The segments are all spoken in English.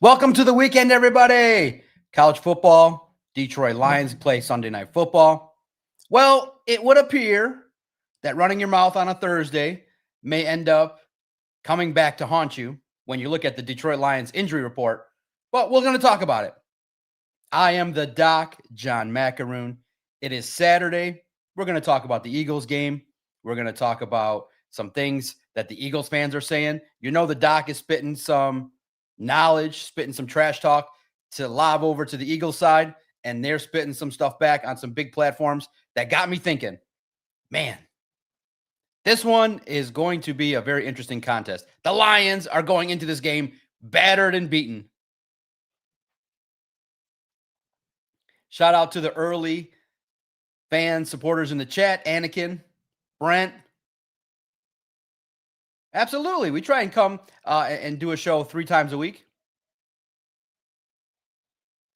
Welcome to the weekend, everybody. College football, Detroit Lions play Sunday Night Football. Well, it would appear that running your mouth on a Thursday may end up coming back to haunt you when you look at the Detroit Lions injury report, but we're going to talk about it. I am the Doc, John Macaroon. It is Saturday. We're going to talk about the Eagles game. We're going to talk about some things that the Eagles fans are saying. You know, the Doc is spitting some knowledge, spitting some trash talk to lob over to the Eagles side, and they're spitting some stuff back on some big platforms that got me thinking, man, this one is going to be a very interesting contest. The Lions are going into this game battered and beaten. Shout out to the early fans, supporters in the chat, Anakin, Brent. Absolutely. We try and come and do a show 3 times a week.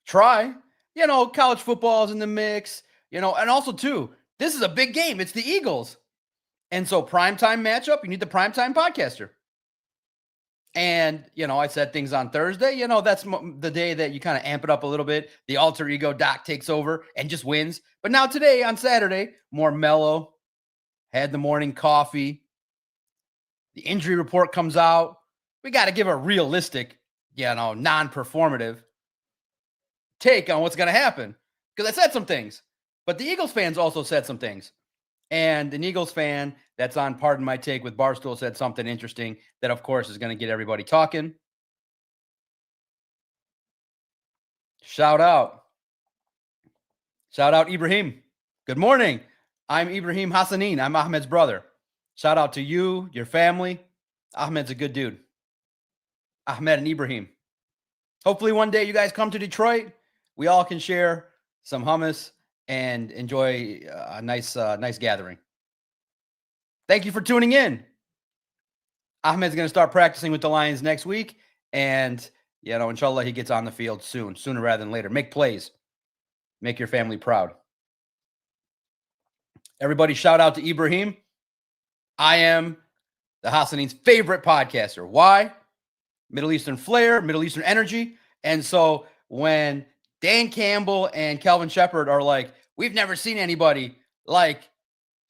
Try. You know, college football is in the mix, you know, and also, too, this is a big game. It's the Eagles. And so primetime matchup, you need the primetime podcaster. And, you know, I said things on Thursday. You know, that's the day that you kind of amp it up a little bit. The alter ego Doc takes over and just wins. But now today, on Saturday, more mellow. Had the morning coffee. The injury report comes out. We got to give a realistic, you know, non-performative take on what's going to happen. Because I said some things. But the Eagles fans also said some things. And an Eagles fan that's on Pardon My Take with Barstool said something interesting that, of course, is going to get everybody talking. Shout out. Shout out, Ibrahim. Good morning. I'm Ibrahim Hassanin. I'm Ahmed's brother. Shout out to you, your family. Ahmed's a good dude. Ahmed and Ibrahim. Hopefully one day you guys come to Detroit. We all can share some hummus and enjoy a nice gathering. Thank you for tuning in. Ahmed's going to start practicing with the Lions next week. And, you know, inshallah, he gets on the field sooner rather than later. Make plays. Make your family proud. Everybody shout out to Ibrahim. I am the Hassanin's favorite podcaster. Why? Middle Eastern flair, Middle Eastern energy. And so when Dan Campbell and Calvin Shepard are like, we've never seen anybody like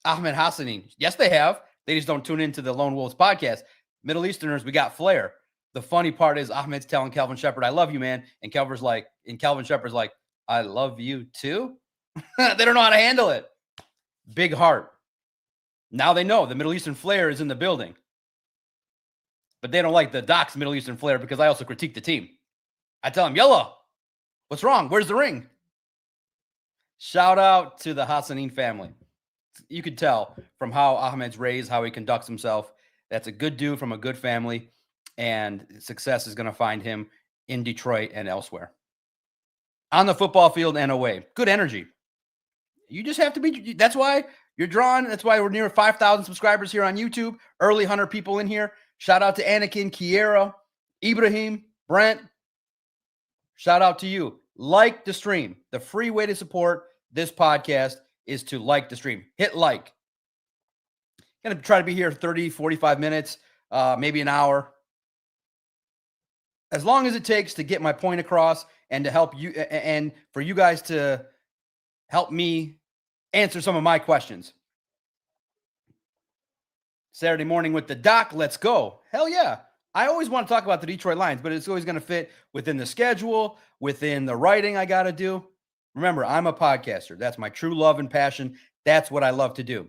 Ahmed Hassanin. Yes, they have. They just don't tune into the Lone Wolves podcast. Middle Easterners, we got flair. The funny part is Ahmed's telling Calvin Shepard, I love you, man. And Calvin Shepard's like, I love you too. They don't know how to handle it. Big heart. Now they know the Middle Eastern flair is in the building. But they don't like the Doc's Middle Eastern flair because I also critique the team. I tell them, Yellow, what's wrong? Where's the ring? Shout out to the Hassanin family. You could tell from how Ahmed's raised, how he conducts himself. That's a good dude from a good family, and success is going to find him in Detroit and elsewhere. On the football field and away. Good energy. You just have to be. That's why you're drawn. That's why we're near 5,000 subscribers here on YouTube. Early 100 people in here. Shout out to Anakin, Kiera, Ibrahim, Brent. Shout out to you. Like the stream. The free way to support this podcast is to like the stream. Hit like. Going to try to be here 30, 45 minutes, maybe an hour. As long as it takes to get my point across and to help you and for you guys to help me answer some of my questions. Saturday morning with the Doc. Let's go. Hell yeah. I always want to talk about the Detroit Lions, but it's always going to fit within the schedule, within the writing I got to do. Remember, I'm a podcaster. That's my true love and passion. That's what I love to do.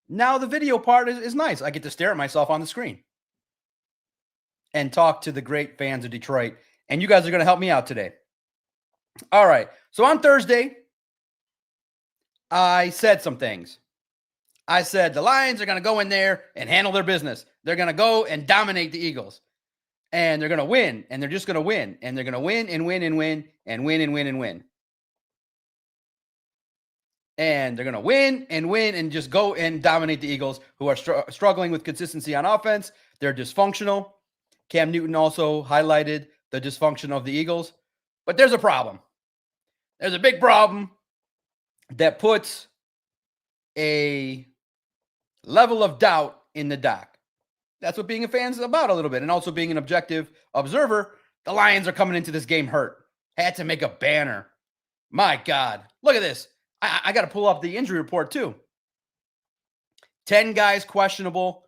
Now the video part is nice. I get to stare at myself on the screen and talk to the great fans of Detroit. And you guys are going to help me out today. All right. So on Thursday, I said some things. I said the Lions are going to go in there and handle their business. They're going to go and dominate the Eagles. And they're going to win. And they're just going to win. And they're going to win and win and win and win and win and win. And they're going to win and just go and dominate the Eagles, who are struggling with consistency on offense. They're dysfunctional. Cam Newton also highlighted the dysfunction of the Eagles. But there's a problem. There's a big problem that puts a level of doubt in the Doc. That's what being a fan is about a little bit, and also being an objective observer The Lions are coming into this game hurt. Had to make a banner. My God. Look at this. I got to pull up the injury report too. 10 guys questionable.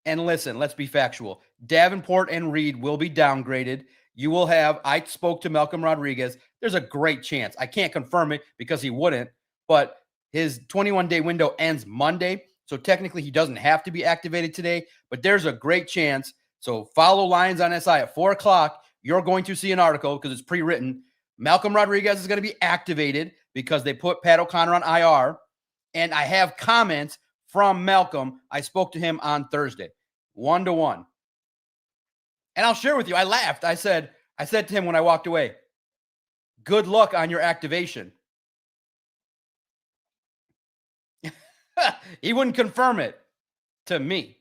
And listen, let's be factual. Davenport and Reed will be downgraded. You will have, I spoke to Malcolm Rodriguez. There's a great chance. I can't confirm it because he wouldn't, but his 21-day window ends Monday. So technically he doesn't have to be activated today, but there's a great chance. So follow Lions on SI at 4 o'clock. You're going to see an article because it's pre-written. Malcolm Rodriguez is going to be activated because they put Pat O'Connor on IR. And I have comments from Malcolm. I spoke to him on Thursday, 1-to-1. And I'll share with you, I laughed. I said to him when I walked away, good luck on your activation. He wouldn't confirm it to me.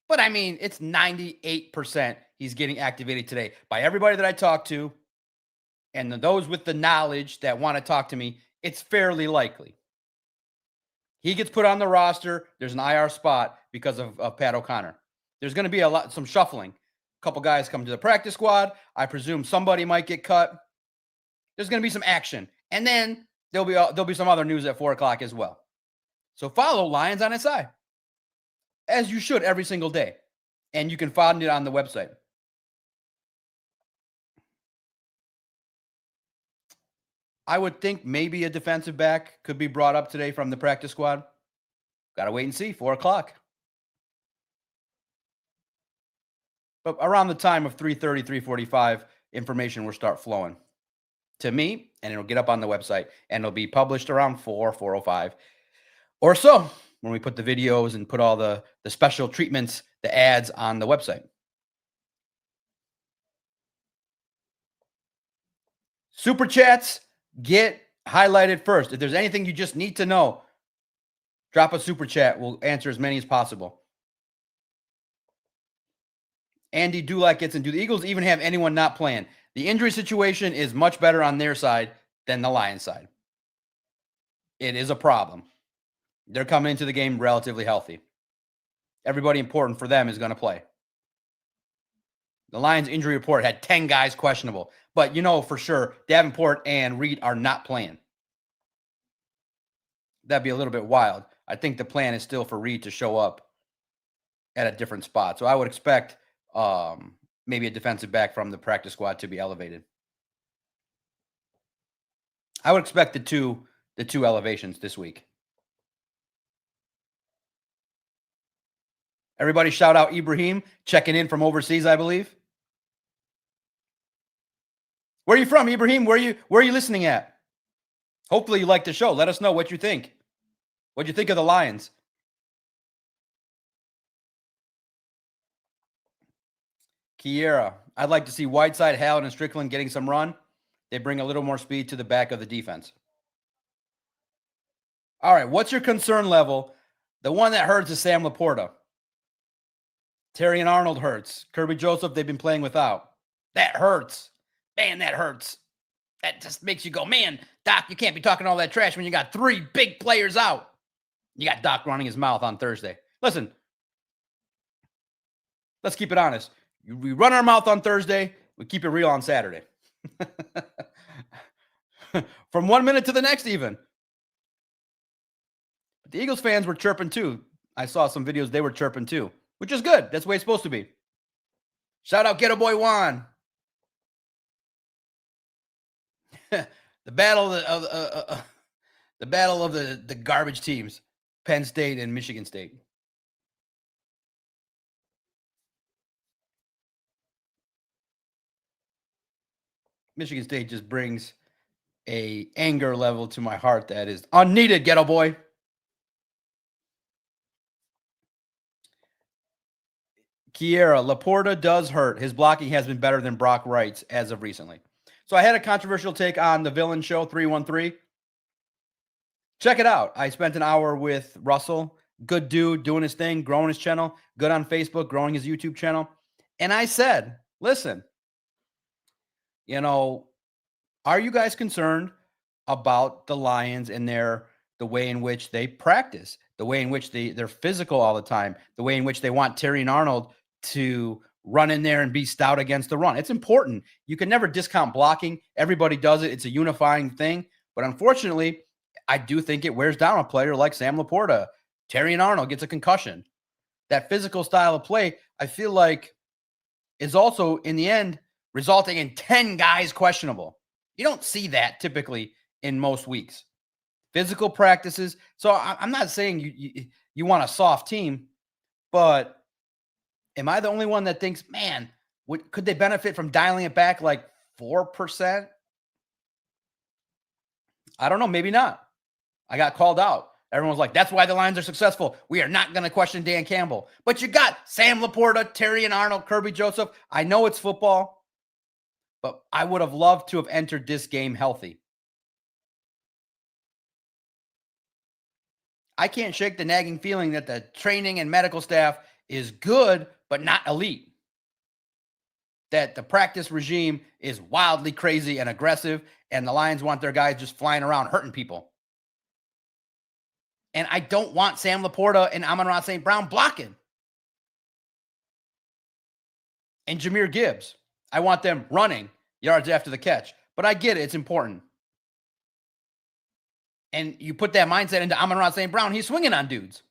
But I mean, it's 98% he's getting activated today. By everybody that I talked to, and those with the knowledge that want to talk to me, it's fairly likely. He gets put on the roster. There's an IR spot because of Pat O'Connor. There's going to be some shuffling. A couple guys come to the practice squad. I presume somebody might get cut. There's going to be some action. And then there'll be some other news at 4 o'clock as well. So follow Lions on SI, as you should every single day. And you can find it on the website. I would think maybe a defensive back could be brought up today from the practice squad. Got to wait and see, 4 o'clock. But around the time of 3:30, 3:45, information will start flowing to me, and it'll get up on the website, and it'll be published around 4:05 or so when we put the videos and put all the special treatments, the ads on the website. Super chats get highlighted first. If there's anything you just need to know, drop a super chat. We'll answer as many as possible. Andy Dulac gets in. Do the Eagles even have anyone not playing? The injury situation is much better on their side than the Lions side. It is a problem. They're coming into the game relatively healthy. Everybody important for them is going to play. The Lions injury report had 10 guys questionable, but you know for sure Davenport and Reed are not playing. That'd be a little bit wild. I think the plan is still for Reed to show up at a different spot. So I would expect maybe a defensive back from the practice squad to be elevated. I would expect the two elevations this week. Everybody shout out Ibrahim, checking in from overseas, I believe. Where are you from, Ibrahim? Where are you listening at? Hopefully you like the show. Let us know what you think. What do you think of the Lions? Kiera, I'd like to see Whiteside, Howland, and Strickland getting some run. They bring a little more speed to the back of the defense. All right, what's your concern level? The one that hurts is Sam Laporta. Terry and Arnold hurts. Kirby Joseph, they've been playing without. That hurts. Man, that hurts. That just makes you go, man, Doc, you can't be talking all that trash when you got 3 big players out. You got Doc running his mouth on Thursday. Listen, let's keep it honest. We run our mouth on Thursday. We keep it real on Saturday. From 1 minute to the next even. But the Eagles fans were chirping too. I saw some videos they were chirping too, which is good. That's the way it's supposed to be. Shout out Ghetto Boy Juan. The battle of the garbage teams, Penn State and Michigan State. Michigan State just brings a anger level to my heart that is unneeded, Ghetto Boy. Kiera, Laporta does hurt. His blocking has been better than Brock Wright's as of recently. So I had a controversial take on the Villain Show 313. Check it out. I spent an hour with Russell. Good dude, doing his thing, growing his channel. Good on Facebook, growing his YouTube channel. And I said, listen, are you guys concerned about the Lions and the way in which they practice, the way in which they're physical all the time, the way in which they want Terry and Arnold to run in there and be stout against the run. It's important. You can never discount blocking. Everybody does it. It's a unifying thing. But unfortunately, I do think it wears down a player like Sam Laporta. Terrion Arnold gets a concussion. That physical style of play, I feel like, is also in the end resulting in 10 guys questionable. You don't see that typically in most weeks. Physical practices. So I'm not saying you want a soft team, but am I the only one that thinks, man, could they benefit from dialing it back like 4%? I don't know. Maybe not. I got called out. Everyone's like, that's why the Lions are successful. We are not going to question Dan Campbell. But you got Sam Laporta, Terrion Arnold, Kerby Joseph. I know it's football, but I would have loved to have entered this game healthy. I can't shake the nagging feeling that the training and medical staff is good, but not elite. That the practice regime is wildly crazy and aggressive, and the Lions want their guys just flying around hurting people. And I don't want Sam Laporta and Amon-Ra St. Brown blocking. And Jahmyr Gibbs. I want them running yards after the catch. But I get it. It's important. And you put that mindset into Amon-Ra St. Brown, he's swinging on dudes.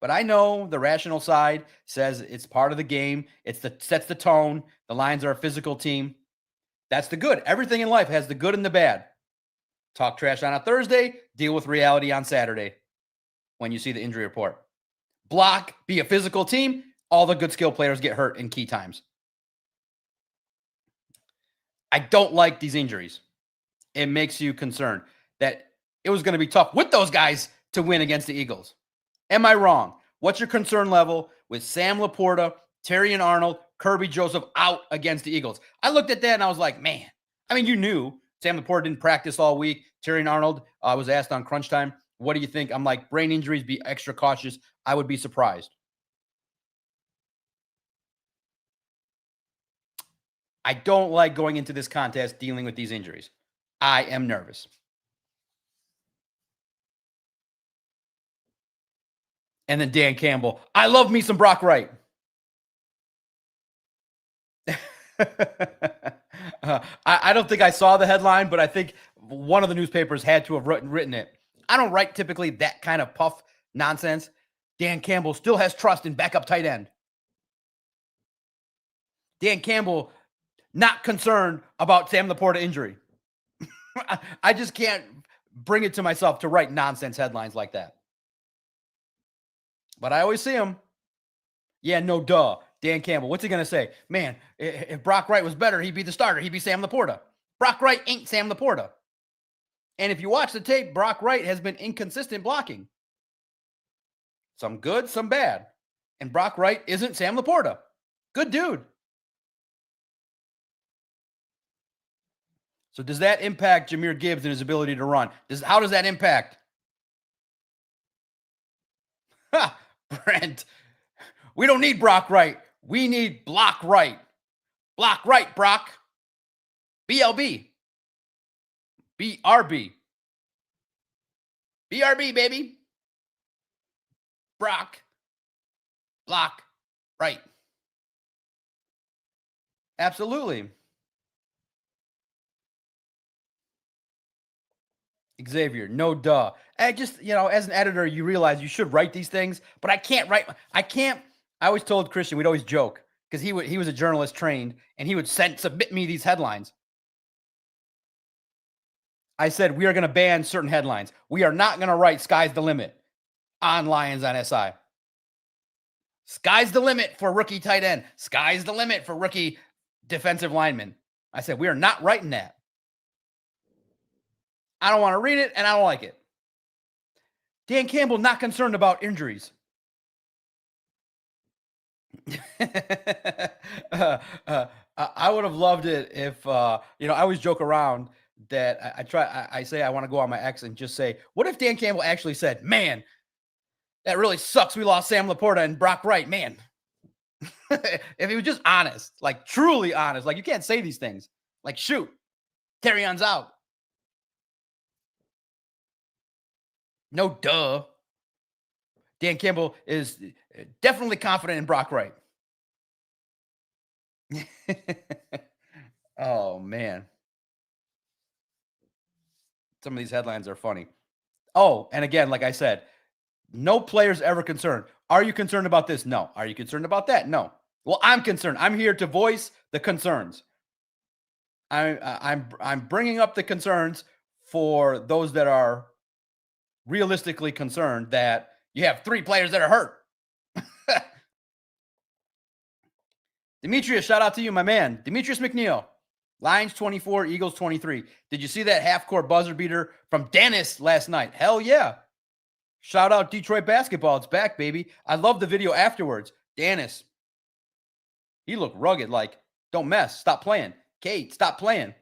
But I know the rational side says it's part of the game. Sets the tone. The Lions are a physical team. That's the good. Everything in life has the good and the bad. Talk trash on a Thursday, deal with reality on Saturday when you see the injury report. Block, be a physical team. All the good skill players get hurt in key times. I don't like these injuries. It makes you concerned that it was going to be tough with those guys to win against the Eagles. Am I wrong? What's your concern level with Sam Laporta, Terrion Arnold, Kerby Joseph out against the Eagles? I looked at that and I was like, man, I mean, you knew Sam Laporta didn't practice all week. Terrion Arnold was asked on Crunch Time, what do you think? I'm like, brain injuries, be extra cautious. I would be surprised. I don't like going into this contest dealing with these injuries. I am nervous. And then Dan Campbell, I love me some Brock Wright. I don't think I saw the headline, but I think one of the newspapers had to have written it. I don't write typically that kind of puff nonsense. Dan Campbell still has trust in backup tight end. Dan Campbell not concerned about Sam Laporta injury. I just can't bring it to myself to write nonsense headlines like that. But I always see him. Yeah, no duh. Dan Campbell, what's he going to say? Man, if Brock Wright was better, he'd be the starter. He'd be Sam Laporta. Brock Wright ain't Sam Laporta. And if you watch the tape, Brock Wright has been inconsistent blocking. Some good, some bad. And Brock Wright isn't Sam Laporta. Good dude. So does that impact Jahmyr Gibbs and his ability to run? How does that impact? Ha, Brent. We don't need Brock Wright. We need Block Wright. Block Wright, Brock. BLB. BRB. BRB, baby. Brock. Block Wright. Absolutely. Xavier, no duh. I just, as an editor, you realize you should write these things, but I can't write. I always told Christian, we'd always joke because he was a journalist trained and he would submit me these headlines. I said, we are going to ban certain headlines. We are not going to write sky's the limit on Lions on SI. Sky's the limit for rookie tight end. Sky's the limit for rookie defensive lineman. I said, we are not writing that. I don't want to read it, and I don't like it. Dan Campbell not concerned about injuries. I would have loved it if, I always joke around that I say I want to go on my X and just say, what if Dan Campbell actually said, man, that really sucks. We lost Sam Laporta and Brock Wright, man. If he was just honest, like truly honest, like you can't say these things. Like, shoot, Terrion's out. No duh. Dan Campbell is definitely confident in Brock Wright. Oh, man. Some of these headlines are funny. Oh, and again, like I said, no player's ever concerned. Are you concerned about this? No. Are you concerned about that? No. Well, I'm concerned. I'm here to voice the concerns. I'm bringing up the concerns for those that are realistically concerned that you have 3 players that are hurt. Demetrius, shout out to you, my man. Demetrius McNeil. Lions 24, Eagles 23. Did you see that half-court buzzer beater from Dennis last night? Hell yeah. Shout out Detroit basketball. It's back, baby. I love the video afterwards. Dennis, he looked rugged, like, don't mess. Stop playing. Kate, stop playing.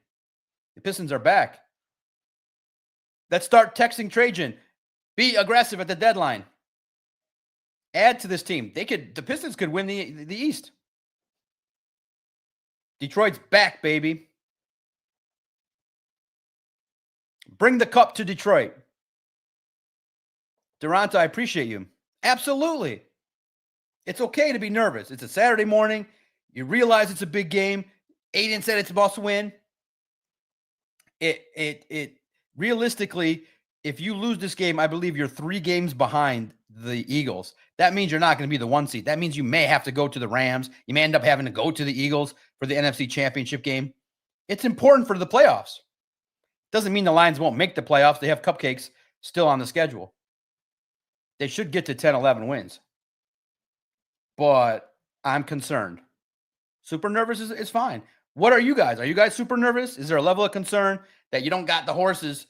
The Pistons are back. Let's start texting Trajan. Be aggressive at the deadline. Add to this team. The Pistons could win the East. Detroit's back, baby. Bring the cup to Detroit. Durant, I appreciate you. Absolutely. It's okay to be nervous. It's a Saturday morning. You realize it's a big game. Aiden said it's a must win. It realistically, if you lose this game, I believe you're 3 games behind the Eagles. That means you're not going to be the 1 seed. That means you may have to go to the Rams. You may end up having to go to the Eagles for the NFC Championship game. It's important for the playoffs. Doesn't mean the Lions won't make the playoffs. They have cupcakes still on the schedule. They should get to 10, 11 wins. But I'm concerned. Super nervous is fine. What are you guys? Are you guys super nervous? Is there a level of concern that you don't got the horses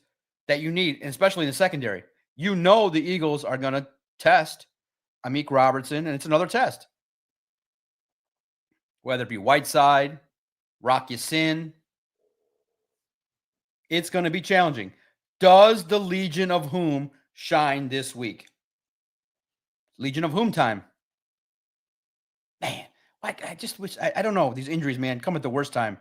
that you need, especially in the secondary? You know the Eagles are going to test Amik Robertson, and it's another test. Whether it be Whiteside, Rock Ya-Sin, it's going to be challenging. Does the Legion of Whom shine this week? Legion of Whom time. Man, I just wish, I don't know, these injuries, man, come at the worst time.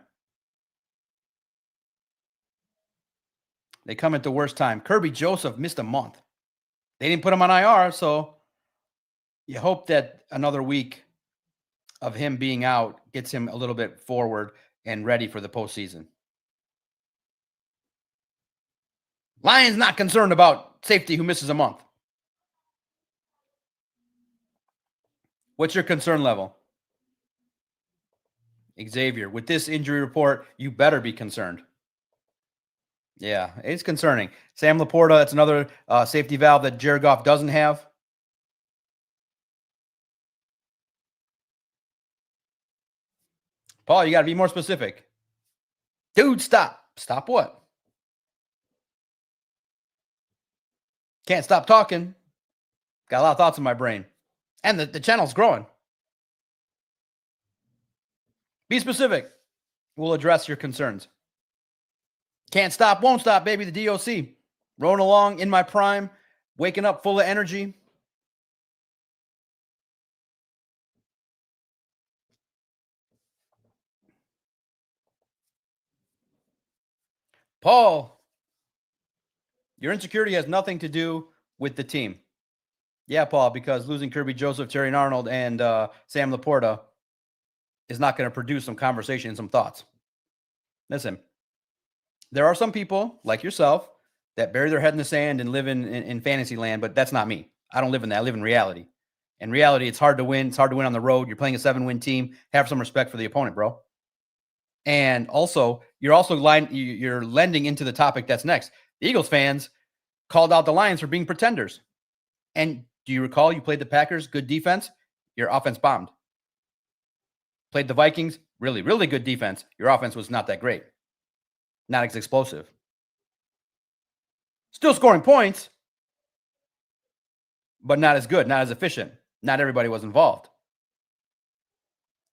They come at the worst time. Kirby Joseph missed a month. They didn't put him on IR, so you hope that another week of him being out gets him a little bit forward and ready for the postseason. Lions not concerned about safety who misses a month. What's your concern level? Xavier, with this injury report, you better be concerned. Yeah, it's concerning. Sam Laporta, it's another safety valve that Jared Goff doesn't have. Paul, you got to be more specific. Dude, stop. Stop what? Can't stop talking. Got a lot of thoughts in my brain. And the channel's growing. Be specific. We'll address your concerns. Can't stop, won't stop, baby. The DOC. Rolling along in my prime. Waking up full of energy. Paul, your insecurity has nothing to do with the team. Yeah, Paul, because losing Kirby Joseph, Terry Arnold, and Sam Laporta is not going to produce some conversation and some thoughts. Listen, there are some people like yourself that bury their head in the sand and live in fantasy land, but that's not me. I don't live in that. I live in reality. In reality, it's hard to win. It's hard to win on the road. You're playing a 7-win team. Have some respect for the opponent, bro. And also, you're lending into the topic that's next. The Eagles fans called out the Lions for being pretenders. And do you recall you played the Packers, good defense? Your offense bombed. Played the Vikings, really, really good defense. Your offense was not that great. Not as explosive. Still scoring points, but not as good, not as efficient. Not everybody was involved.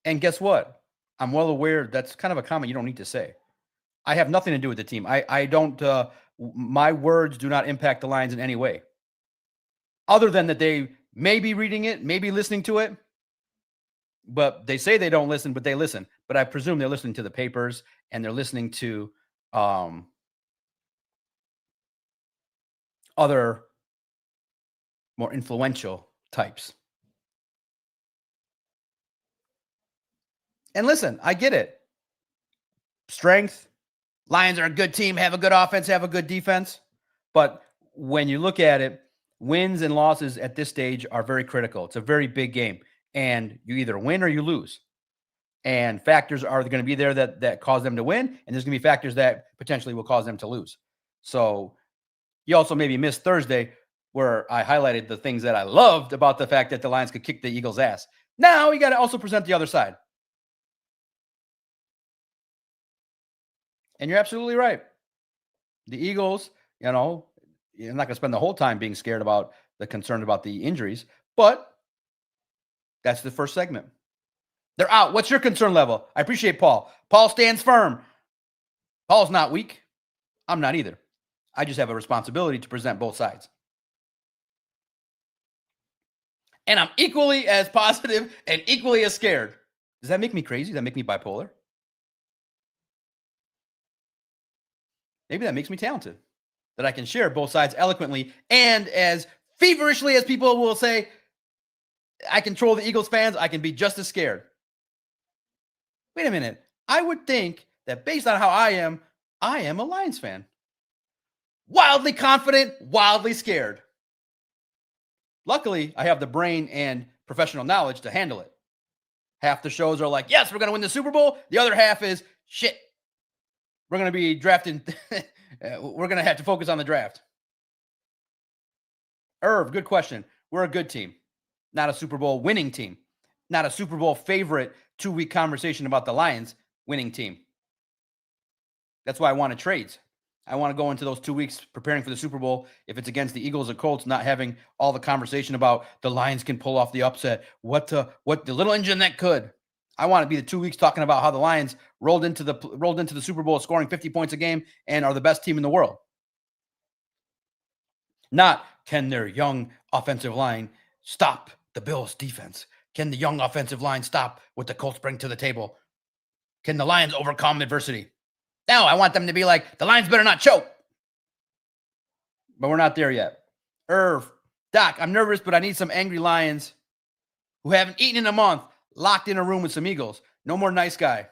And guess what? I'm well aware that's kind of a comment you don't need to say. I have nothing to do with the team. I don't, my words do not impact the Lions in any way. Other than that they may be reading it, maybe listening to it, but they say they don't listen, but they listen. But I presume they're listening to the papers and they're listening to other more influential types. And listen, I get it. Strength. Lions are a good team, have a good offense, have a good defense. But when you look at it, wins and losses at this stage are very critical. It's a very big game. And you either win or you lose. And factors are going to be there that cause them to win. And there's going to be factors that potentially will cause them to lose. So you also maybe missed Thursday where I highlighted the things that I loved about the fact that the Lions could kick the Eagles' ass. Now you got to also present the other side. And you're absolutely right. The Eagles, you're not going to spend the whole time being scared about the concern about the injuries, but that's the first segment. They're out. What's your concern level? I appreciate Paul. Paul stands firm. Paul's not weak. I'm not either. I just have a responsibility to present both sides. And I'm equally as positive and equally as scared. Does that make me crazy? Does that make me bipolar? Maybe that makes me talented, that I can share both sides eloquently and as feverishly as people will say, I control the Eagles fans. I can be just as scared. Wait a minute. I would think that based on how I am a Lions fan. Wildly confident, wildly scared. Luckily, I have the brain and professional knowledge to handle it. Half the shows are like, yes, we're going to win the Super Bowl. The other half is, shit, we're going to be drafting. We're going to have to focus on the draft. Irv, good question. We're a good team, not a Super Bowl winning team, not a Super Bowl favorite 2-week conversation about the Lions winning team. That's why I wanted trades. I want to go into those 2 weeks preparing for the Super Bowl. If it's against the Eagles or Colts, not having all the conversation about the Lions can pull off the upset, what the little engine that could. I want to be the 2 weeks talking about how the Lions rolled into the Super Bowl, scoring 50 points a game, and are the best team in the world. Not can their young offensive line stop the Bills' defense? Can the young offensive line stop what the Colts bring to the table? Can the Lions overcome adversity? No, I want them to be like, the Lions better not choke. But we're not there yet. Irv, Doc, I'm nervous, but I need some angry Lions who haven't eaten in a month, locked in a room with some Eagles. No more nice guy.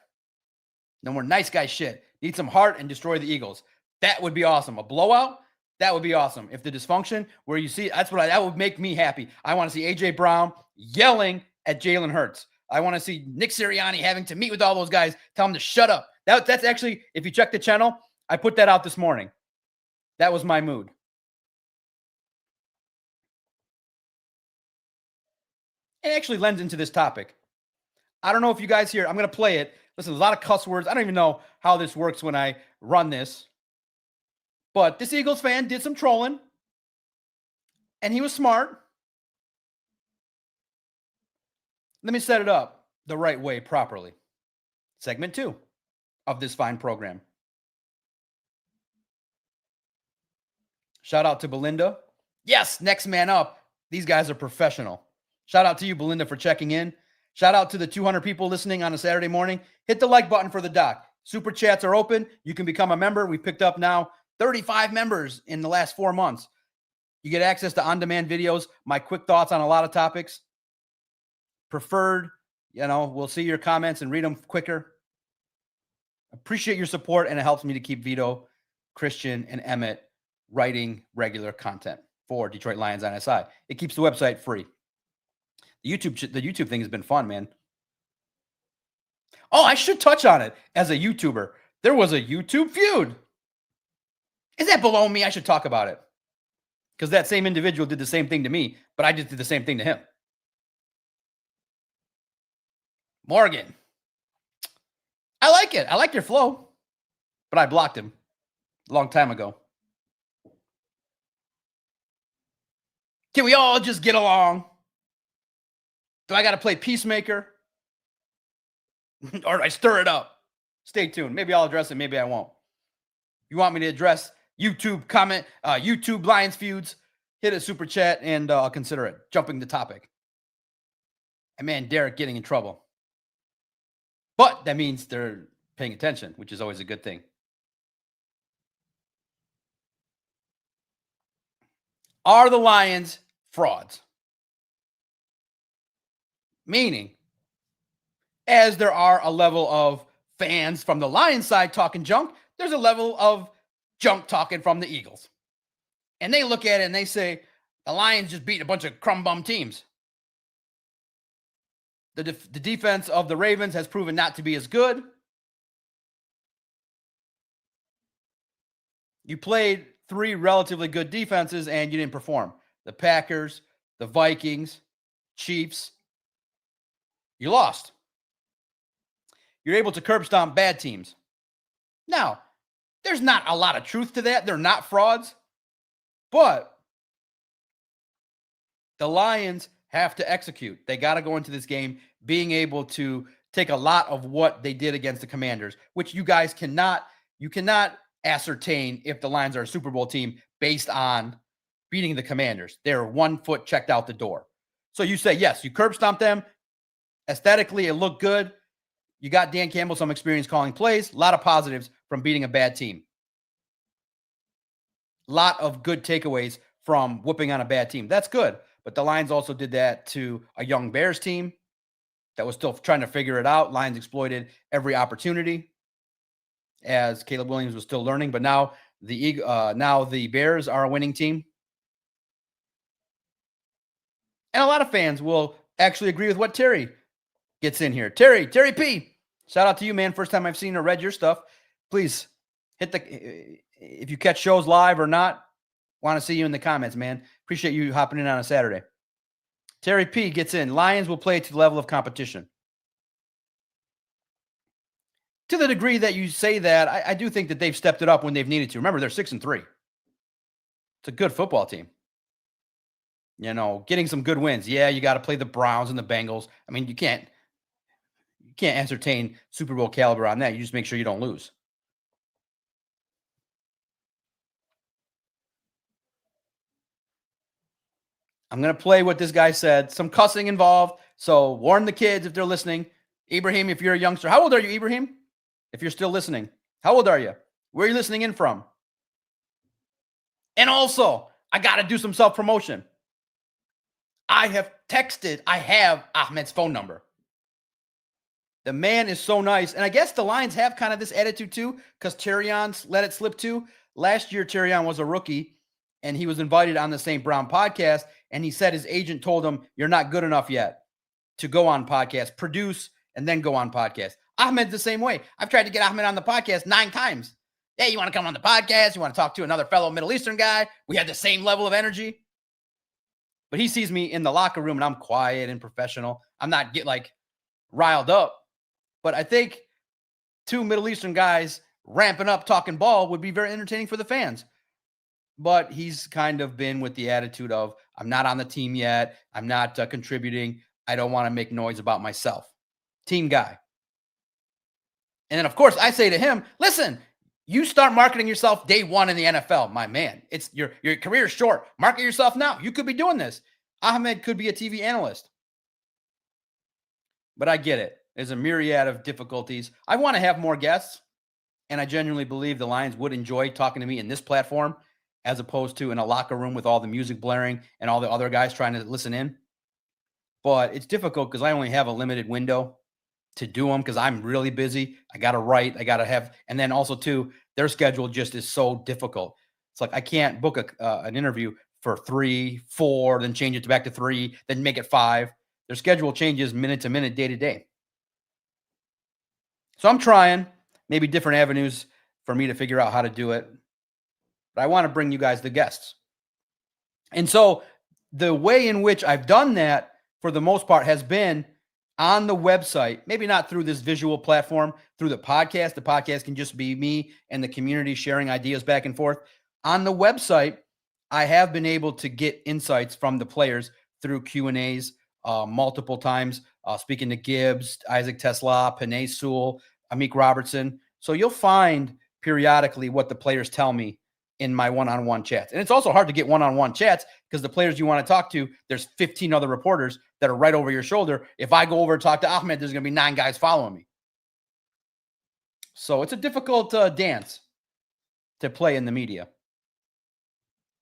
No more nice guy shit. Need some heart and destroy the Eagles. That would be awesome. A blowout? That would be awesome. If the dysfunction where you see, that would make me happy. I want to see A.J. Brown yelling at Jalen Hurts. I want to see Nick Sirianni having to meet with all those guys, tell them to shut up. That's actually, if you check the channel, I put that out this morning. That was my mood. It actually lends into this topic. I don't know if you guys hear, I'm going to play it. Listen, a lot of cuss words. I don't even know how this works when I run this. But this Eagles fan did some trolling. And he was smart. Let me set it up the right way properly. Segment 2 of this fine program. Shout out to Belinda. Yes, next man up. These guys are professional. Shout out to you, Belinda, for checking in. Shout out to the 200 people listening on a Saturday morning. Hit the like button for the doc. Super chats are open. You can become a member. We picked up now 35 members in the last 4 months. You get access to on-demand videos, my quick thoughts on a lot of topics. Preferred, we'll see your comments and read them quicker. Appreciate your support, and it helps me to keep Vito, Christian, and Emmett writing regular content for Detroit Lions on SI. It keeps the website free. The YouTube thing has been fun, man. Oh, I should touch on it as a YouTuber. There was a YouTube feud. Is that below me? I should talk about it. Because that same individual did the same thing to me, but I just did the same thing to him. Morgan. I like it. I like your flow. But I blocked him a long time ago. Can we all just get along? Do I got to play peacemaker? Or do I stir it up? Stay tuned. Maybe I'll address it. Maybe I won't. You want me to address YouTube comment, YouTube Lions feuds? Hit a super chat and I'll consider it. Jumping the topic. And man, Derek getting in trouble. But that means they're paying attention, which is always a good thing. Are the Lions frauds? Meaning, As there are a level of fans from the Lions side talking junk, there's a level of junk talking from the Eagles. And they look at it and they say, the Lions just beat a bunch of crumb bum teams. The defense of the Ravens has proven not to be as good. You played 3 relatively good defenses and you didn't perform. The Packers, the Vikings, Chiefs. You lost. You're able to curb stomp bad teams. Now, there's not a lot of truth to that. They're not frauds. But the Lions have to execute. They got to go into this game being able to take a lot of what they did against the Commanders, which you guys cannot ascertain if the Lions are a Super Bowl team based on beating the Commanders. They're 1 foot checked out the door. So you say, yes, you curb stomped them. Aesthetically, it looked good. You got Dan Campbell some experience calling plays. A lot of positives from beating a bad team. A lot of good takeaways from whooping on a bad team. That's good. But the Lions also did that to a young Bears team that was still trying to figure it out. Lions exploited every opportunity as Caleb Williams was still learning. But now the Bears are a winning team. And a lot of fans will actually agree with what Terry gets in here. Terry P. Shout out to you, man. First time I've seen or read your stuff. Please if you catch shows live or not, want to see you in the comments, man. Appreciate you hopping in on a Saturday. Terry P gets in. Lions will play to the level of competition. To the degree that you say that, I do think that they've stepped it up when they've needed to. Remember, they're 6-3. It's a good football team. Getting some good wins. Yeah, you got to play the Browns and the Bengals. I mean, you can't ascertain Super Bowl caliber on that. You just make sure you don't lose. I'm going to play what this guy said. Some cussing involved. So warn the kids if they're listening. Ibrahim, if you're a youngster. How old are you, Ibrahim? If you're still listening. How old are you? Where are you listening in from? And also, I got to do some self-promotion. I have Ahmed's phone number. The man is so nice. And I guess the Lions have kind of this attitude too, because Terrion's let it slip too. Last year, Terrion was a rookie, and he was invited on the St. Brown podcast, and he said his agent told him, you're not good enough yet to go on podcast, produce, and then go on podcast. Ahmed's the same way. I've tried to get Ahmed on the podcast 9 times. Hey, you want to come on the podcast? You want to talk to another fellow Middle Eastern guy? We have the same level of energy. But he sees me in the locker room, and I'm quiet and professional. I'm not riled up. But I think 2 Middle Eastern guys ramping up talking ball would be very entertaining for the fans. But he's kind of been with the attitude of, I'm not on the team yet. I'm not contributing. I don't want to make noise about myself. Team guy. And then, of course, I say to him, listen, you start marketing yourself day 1 in the NFL, my man. It's your career is short. Market yourself now. You could be doing this. Ahmed could be a TV analyst. But I get it. There's a myriad of difficulties. I want to have more guests, and I genuinely believe the Lions would enjoy talking to me in this platform as opposed to in a locker room with all the music blaring and all the other guys trying to listen in. But it's difficult because I only have a limited window to do them because I'm really busy. I got to write. I got to have, and then also too, their schedule just is so difficult. It's like I can't book an interview for 3, 4, then change it back to 3, then make it 5. Their schedule changes minute to minute, day to day. So I'm trying maybe different avenues for me to figure out how to do it. But I want to bring you guys the guests. And so the way in which I've done that for the most part has been on the website, maybe not through this visual platform, through the podcast. The podcast can just be me and the community sharing ideas back and forth. On the website, I have been able to get insights from the players through Q&As multiple times, speaking to Gibbs, Isaac TeSlaa, Penei Sewell, Amik Robertson. So you'll find periodically what the players tell me in my one-on-one chats. And it's also hard to get one-on-one chats because the players you want to talk to, there's 15 other reporters that are right over your shoulder. If I go over and talk to Ahmed, there's going to be 9 guys following me. So it's a difficult dance to play in the media.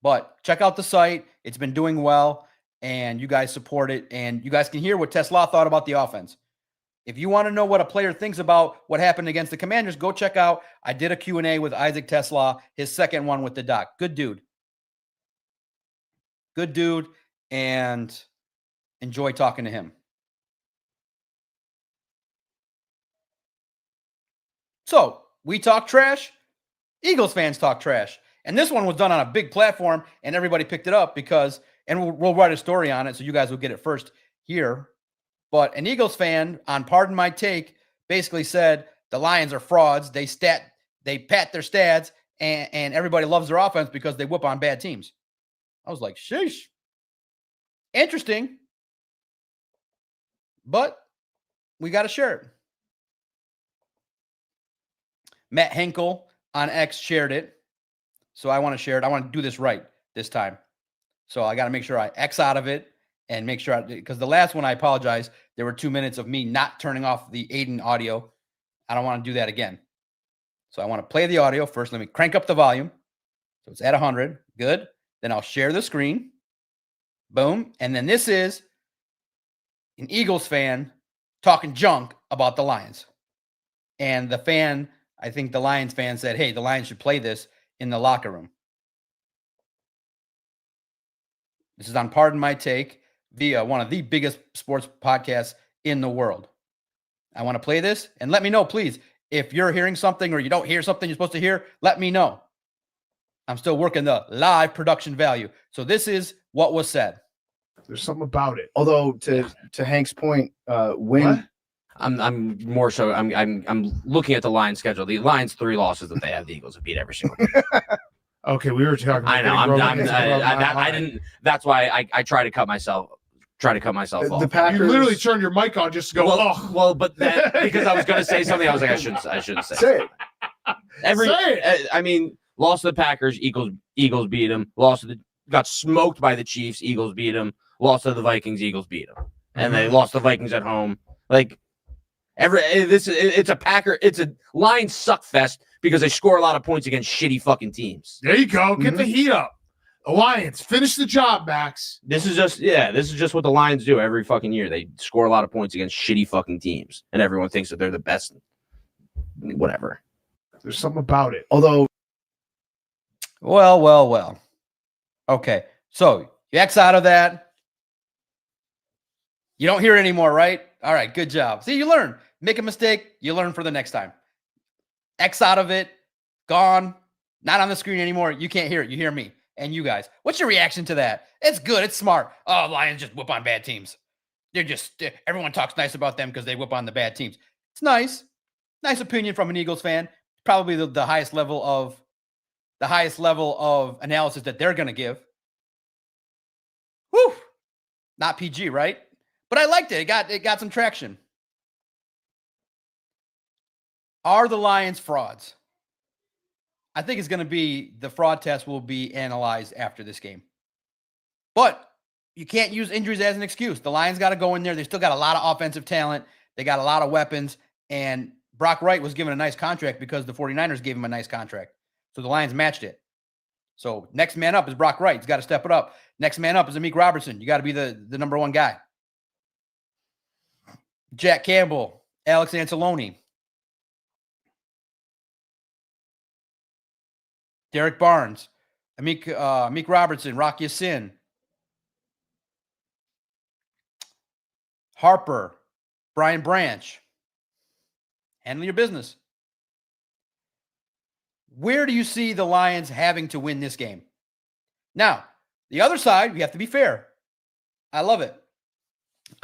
But check out the site. It's been doing well, and you guys support it. And you guys can hear what TeSlaa thought about the offense. If you want to know what a player thinks about what happened against the Commanders, go check out. I did a Q&A with Isaac Tesla, his second one with the doc. Good dude. Good dude, and enjoy talking to him. So, we talk trash. Eagles fans talk trash. And this one was done on a big platform, and everybody picked it up because, and we'll write a story on it, so you guys will get it first here. But an Eagles fan on Pardon My Take basically said the Lions are frauds. They pat their stats, and everybody loves their offense because they whoop on bad teams. I was like, sheesh. Interesting. But we got to share it. Matt Henkel on X shared it. So I want to share it. I want to do this right this time. So I got to make sure I X out of it and make sure because the last one, I apologize. There were 2 minutes of me not turning off the Aiden audio. I don't want to do that again. So I want to play the audio first. Let me crank up the volume. So it's at 100. Good. Then I'll share the screen. Boom. And then this is an Eagles fan talking junk about the Lions. And the fan, I think the Lions fan said, hey, the Lions should play this in the locker room. This is on Pardon My Take via one of the biggest sports podcasts in the world. I want to play this and let me know, please. If you're hearing something or you don't hear something you're supposed to hear, let me know. I'm still working the live production value. So this is what was said. There's something about it. Although to Hank's point, when What? I'm more so I'm looking at the Lions schedule. The Lions 3 losses that they have, the Eagles have beat every single game. Okay, we were talking. I know. I didn't. didn't. That's why I try to cut myself. off. the Packers You literally turned your mic on just to go. But then, because I was going to say something, I was like, I shouldn't say. say it. Say it. I mean, lost to the Packers, Eagles beat them. Got smoked by the Chiefs, Eagles beat them. Lost to the Vikings, Eagles beat them, and they lost the Vikings at home. Like it's a Lions suck fest because they score a lot of points against shitty fucking teams. There you go. Get the heat up. Alliance, finish the job, Max. This is just what the Lions do every fucking year. They score a lot of points against shitty fucking teams, and everyone thinks that they're the best. Whatever. There's something about it. Although, Well. Okay, so you X out of that. You don't hear it anymore, right? All right, good job. See, you learn. Make a mistake, you learn for the next time. X out of it, gone, not on the screen anymore. You can't hear it. You hear me and you guys. What's your reaction to that? It's good. It's smart. Oh, Lions just whoop on bad teams. Everyone talks nice about them because they whoop on the bad teams. It's nice. Nice opinion from an Eagles fan. Probably the highest level of analysis that they're going to give. Whew. Not PG, right? But I liked it. It got some traction. Are the Lions frauds? I think it's going to be the fraud test will be analyzed after this game. But you can't use injuries as an excuse. The Lions got to go in there. They still got a lot of offensive talent. They got a lot of weapons. And Brock Wright was given a nice contract because the 49ers gave him a nice contract. So the Lions matched it. So next man up is Brock Wright. He's got to step it up. Next man up is Amik Robertson. You got to be the number one guy. Jack Campbell, Alex Anzalone, Derek Barnes, Amik Robertson, Rock Ya-Sin, Harper, Brian Branch. Handle your business. Where do you see the Lions having to win this game? Now, the other side, we have to be fair. I love it.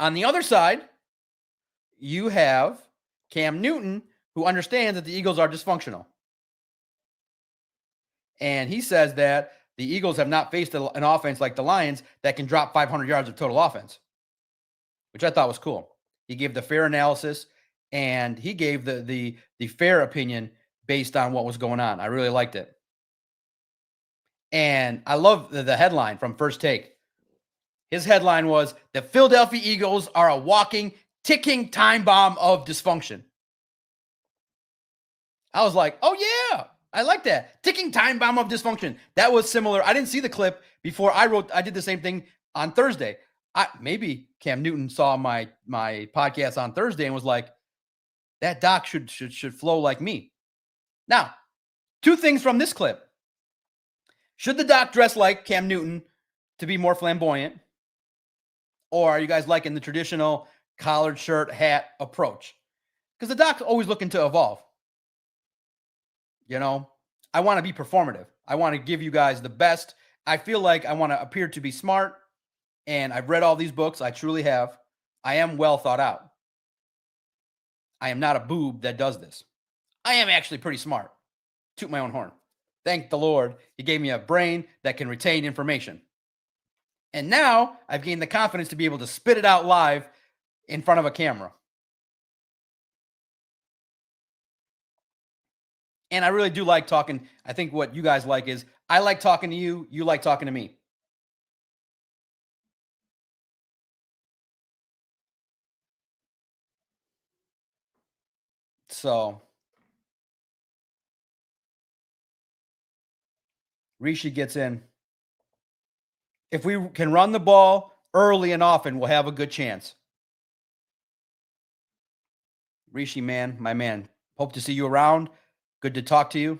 On the other side, you have Cam Newton, who understands that the Eagles are dysfunctional. And he says that the Eagles have not faced an offense like the Lions that can drop 500 yards of total offense, which I thought was cool. He gave the fair analysis, and he gave the fair opinion based on what was going on. I really liked it. And I love the headline from First Take. His headline was, the Philadelphia Eagles are a walking, ticking time bomb of dysfunction. I was like, oh yeah, I like that. Ticking time bomb of dysfunction. That was similar. I didn't see the clip before I did the same thing on Thursday. Maybe Cam Newton saw my podcast on Thursday and was like, that doc should flow like me. Now, two things from this clip. Should the doc dress like Cam Newton to be more flamboyant? Or are you guys liking the traditional collared shirt, hat approach? Because the doc's always looking to evolve. You know, I want to be performative. I want to give you guys the best. I feel like I want to appear to be smart. And I've read all these books. I truly have. I am well thought out. I am not a boob that does this. I am actually pretty smart. Toot my own horn. Thank the Lord, he gave me a brain that can retain information. And now I've gained the confidence to be able to spit it out live in front of a camera. And I really do like talking. I think what you guys like is I like talking to you. You like talking to me. So Rishi gets in. If we can run the ball early and often, we'll have a good chance. Rishi, man, my man. Hope to see you around. Good to talk to you.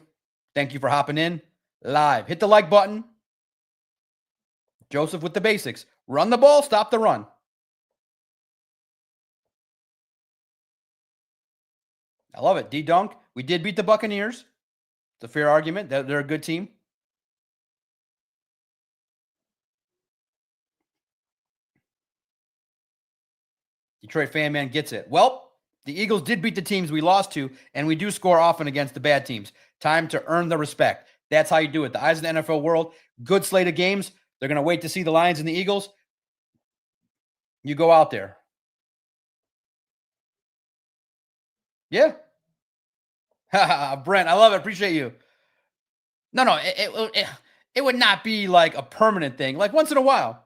Thank you for hopping in live. Hit the like button. Joseph with the basics. Run the ball, stop the run. I love it. D-Dunk. We did beat the Buccaneers. It's a fair argument. They're a good team. Detroit fan man gets it. Well, the Eagles did beat the teams we lost to, and we do score often against the bad teams. Time to earn the respect. That's how you do it. The eyes of the NFL world, good slate of games. They're going to wait to see the Lions and the Eagles. You go out there. Yeah. Brent, I love it. Appreciate you. No, it would not be like a permanent thing. Like once in a while.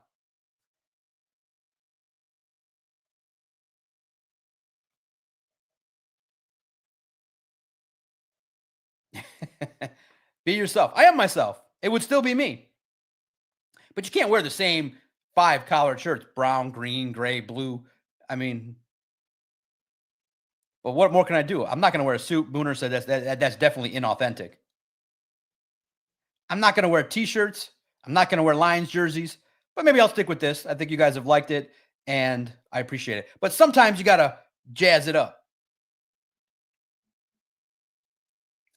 Be yourself. I am myself. It would still be me. But you can't wear the same 5 collared shirts, brown, green, gray, blue. I mean, but what more can I do? I'm not going to wear a suit. Booner said that's definitely inauthentic. I'm not going to wear T-shirts. I'm not going to wear Lions jerseys. But maybe I'll stick with this. I think you guys have liked it, and I appreciate it. But sometimes you got to jazz it up.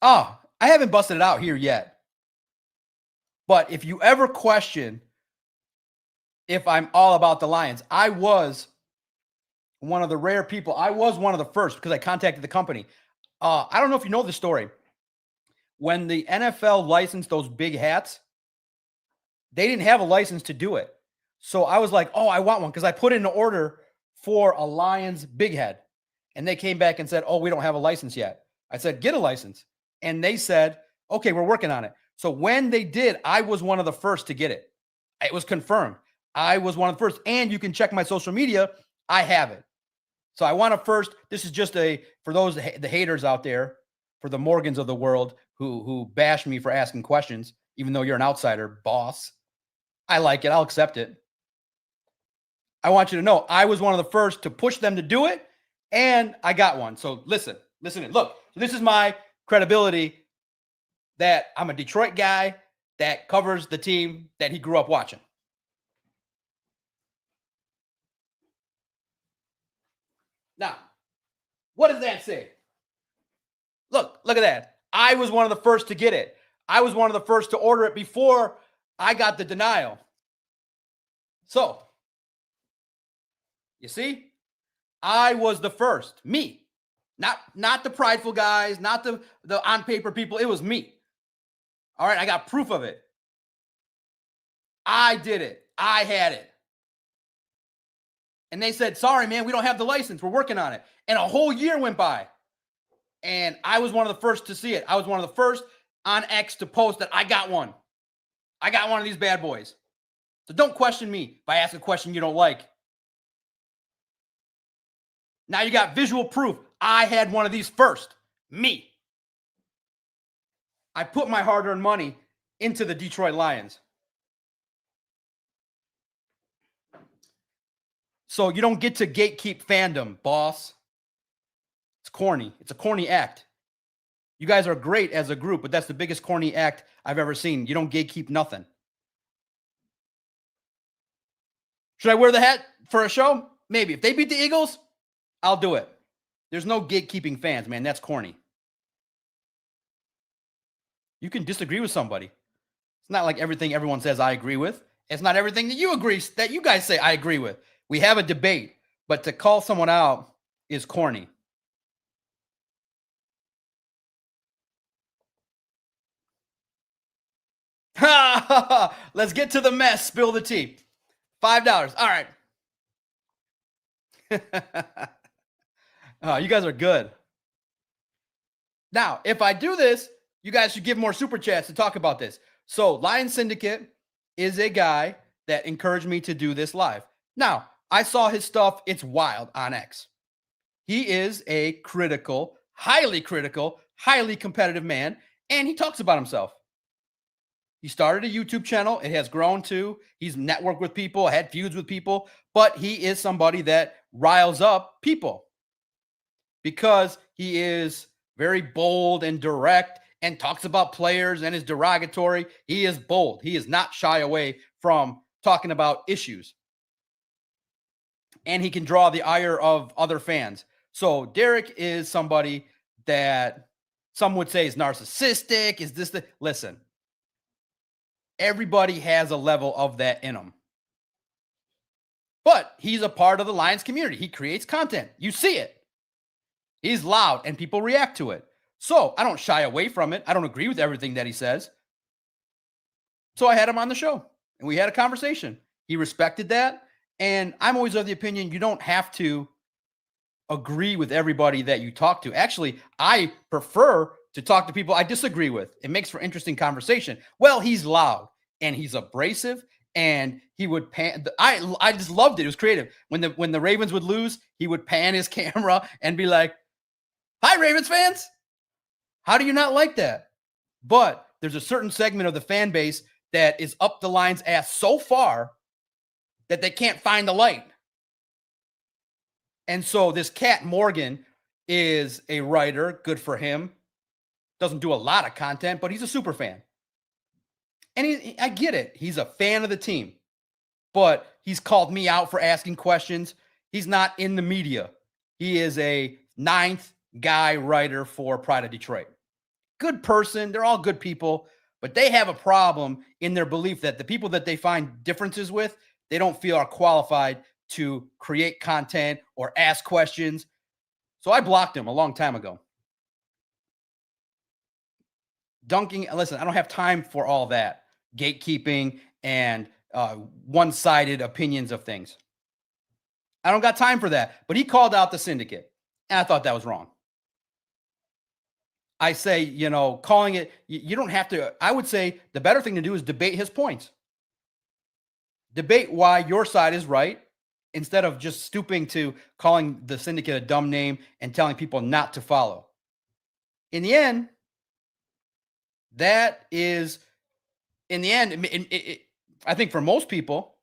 Oh, I haven't busted it out here yet. But if you ever question if I'm all about the Lions, I was one of the rare people. I was one of the first because I contacted the company. I don't know if you know the story. When the NFL licensed those big hats, they didn't have a license to do it. So I was like, oh, I want one because I put in an order for a Lions big head. And they came back and said, oh, we don't have a license yet. I said, get a license. And they said, okay, we're working on it. So when they did, I was one of the first to get it. It was confirmed. I was one of the first. And you can check my social media. I have it. So I want to first, this is just for those, the haters out there, for the Morgans of the world who bash me for asking questions, even though you're an outsider, boss. I like it. I'll accept it. I want you to know I was one of the first to push them to do it, and I got one. So listen. Look, this is my credibility that I'm a Detroit guy that covers the team that he grew up watching. Now, what does that say? Look at that. I was one of the first to get it. I was one of the first to order it before I got the denial. So, you see, I was the first. Me. Not the prideful guys, not the on paper people. It was me. All right, I got proof of it. I did it. I had it. And they said, sorry, man, we don't have the license. We're working on it. And a whole year went by. And I was one of the first to see it. I was one of the first on X to post that I got one. I got one of these bad boys. So don't question me by asking a question you don't like. Now you got visual proof. I had one of these first. Me. I put my hard-earned money into the Detroit Lions. So you don't get to gatekeep fandom, boss. It's corny. It's a corny act. You guys are great as a group, but that's the biggest corny act I've ever seen. You don't gatekeep nothing. Should I wear the hat for a show? Maybe. If they beat the Eagles, I'll do it. There's no gatekeeping fans, man. That's corny. You can disagree with somebody. It's not like everything everyone says I agree with. It's not everything that you guys say I agree with. We have a debate, but to call someone out is corny. Let's get to the mess. Spill the tea. $5. All right. Oh, you guys are good. Now, if I do this, you guys should give more super chats to talk about this. So, Lion Syndicate is a guy that encouraged me to do this live. Now, I saw his stuff. It's wild on X. He is a critical, highly competitive man, and he talks about himself. He started a YouTube channel. It has grown too. He's networked with people, had feuds with people, but he is somebody that riles up people because he is very bold and direct and talks about players and is derogatory. He is bold. He is not shy away from talking about issues. And he can draw the ire of other fans. So Derek is somebody that some would say is narcissistic. Is this the... Listen. Everybody has a level of that in them. But he's a part of the Lions community. He creates content. You see it. He's loud and people react to it. So I don't shy away from it. I don't agree with everything that he says. So I had him on the show and we had a conversation. He respected that. And I'm always of the opinion you don't have to agree with everybody that you talk to. Actually, I prefer to talk to people I disagree with. It makes for interesting conversation. Well, he's loud and he's abrasive and he would pan. I just loved it. It was creative. When the Ravens would lose, he would pan his camera and be like, "Hi, Ravens fans. How do you not like that?" But there's a certain segment of the fan base that is up the Lions' ass so far that they can't find the light. And so this cat Morgan is a writer. Good for him. Doesn't do a lot of content, but he's a super fan. And I get it. He's a fan of the team. But he's called me out for asking questions. He's not in the media. He is a ninth guy writer for Pride of Detroit. Good person. They're all good people. But they have a problem in their belief that the people that they find differences with, they don't feel are qualified to create content or ask questions. So I blocked him a long time ago. Listen, I don't have time for all that gatekeeping and one-sided opinions of things. I don't got time for that. But he called out the syndicate, and I thought that was wrong. I say, calling it, you don't have to. I would say the better thing to do is debate his points. Debate why your side is right instead of just stooping to calling the syndicate a dumb name and telling people not to follow. In the end, I think for most people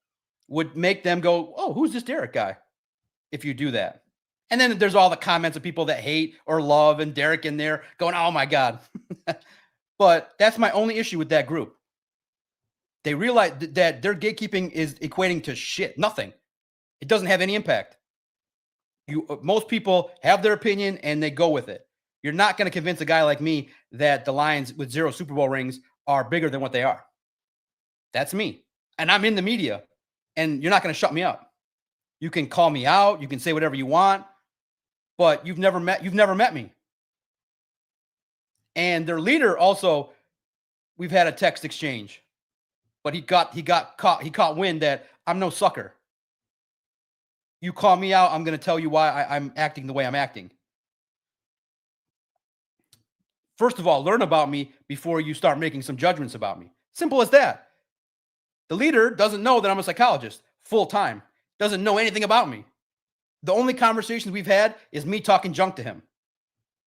would make them go, "Oh, who's this Derek guy?" If you do that. And then there's all the comments of people that hate or love and Derek in there going, "Oh my God." But that's my only issue with that group. They realize that their gatekeeping is equating to shit, nothing. It doesn't have any impact. Most people have their opinion and they go with it. You're not going to convince a guy like me that the Lions with 0 Super Bowl rings are bigger than what they are. That's me. And I'm in the media and you're not going to shut me up. You can call me out. You can say whatever you want, but you've never met me. And their leader also, we've had a text exchange, but he caught wind that I'm no sucker. You call me out, I'm going to tell you why I'm acting the way I'm acting. First of all, learn about me before you start making some judgments about me. Simple as that. The leader doesn't know that I'm a psychologist full time, doesn't know anything about me. The only conversations we've had is me talking junk to him.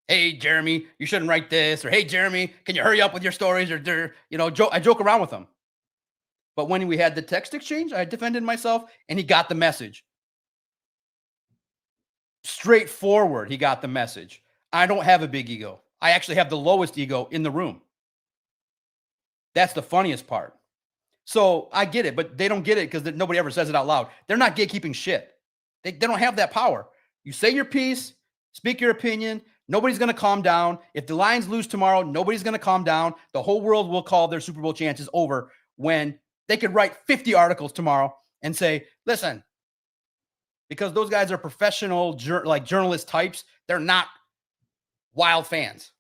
"Hey, Jeremy, you shouldn't write this." Or, "Hey, Jeremy, can you hurry up with your stories?" Or, I joke around with him. But when we had the text exchange, I defended myself and he got the message. Straightforward, he got the message. I don't have a big ego. I actually have the lowest ego in the room. That's the funniest part. So I get it, but they don't get it because nobody ever says it out loud. They're not gatekeeping shit. They don't have that power. You say your piece, speak your opinion. Nobody's going to calm down. If the Lions lose tomorrow, nobody's going to calm down. The whole world will call their Super Bowl chances over when they could write 50 articles tomorrow and say, listen, because those guys are professional, journalist types. They're not wild fans.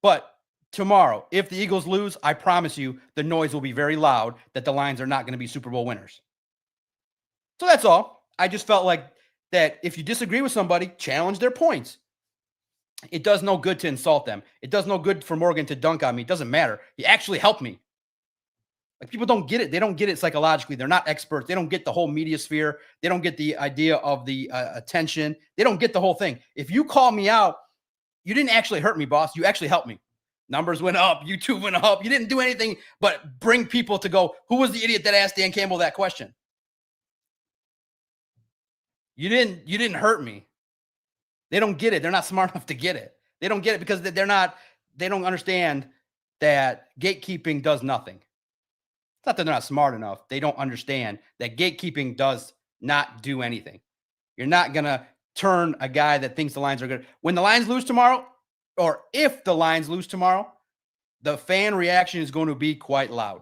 But tomorrow, if the Eagles lose, I promise you the noise will be very loud that the Lions are not going to be Super Bowl winners. So that's all. I just felt like that if you disagree with somebody, challenge their points. It does no good to insult them. It does no good for Morgan to dunk on me. It doesn't matter. He actually helped me. Like, people don't get it. They don't get it psychologically. They're not experts. They don't get the whole media sphere. They don't get the idea of the attention. They don't get the whole thing. If you call me out, you didn't actually hurt me, boss. You actually helped me. Numbers went up. YouTube went up. You didn't do anything but bring people to go, who was the idiot that asked Dan Campbell that question? You didn't hurt me. They don't get it. They're not smart enough to get it. They don't get it because they don't understand that gatekeeping does nothing. It's not that they're not smart enough. They don't understand that gatekeeping does not do anything. You're not going to turn a guy that thinks the Lions are good. When the Lions lose tomorrow, or if the Lions lose tomorrow, the fan reaction is going to be quite loud.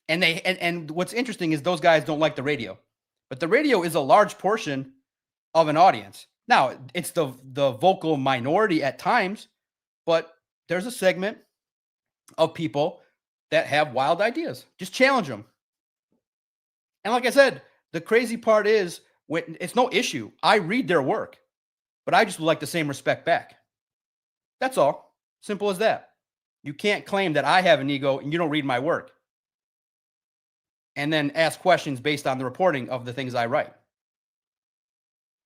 And what's interesting is those guys don't like the radio. But the radio is a large portion of an audience. Now, it's the vocal minority at times, but there's a segment of people that have wild ideas. Just challenge them. And like I said, the crazy part is when it's no issue. I read their work, but I just would like the same respect back. That's all. Simple as that. You can't claim that I have an ego and you don't read my work and then ask questions based on the reporting of the things I write.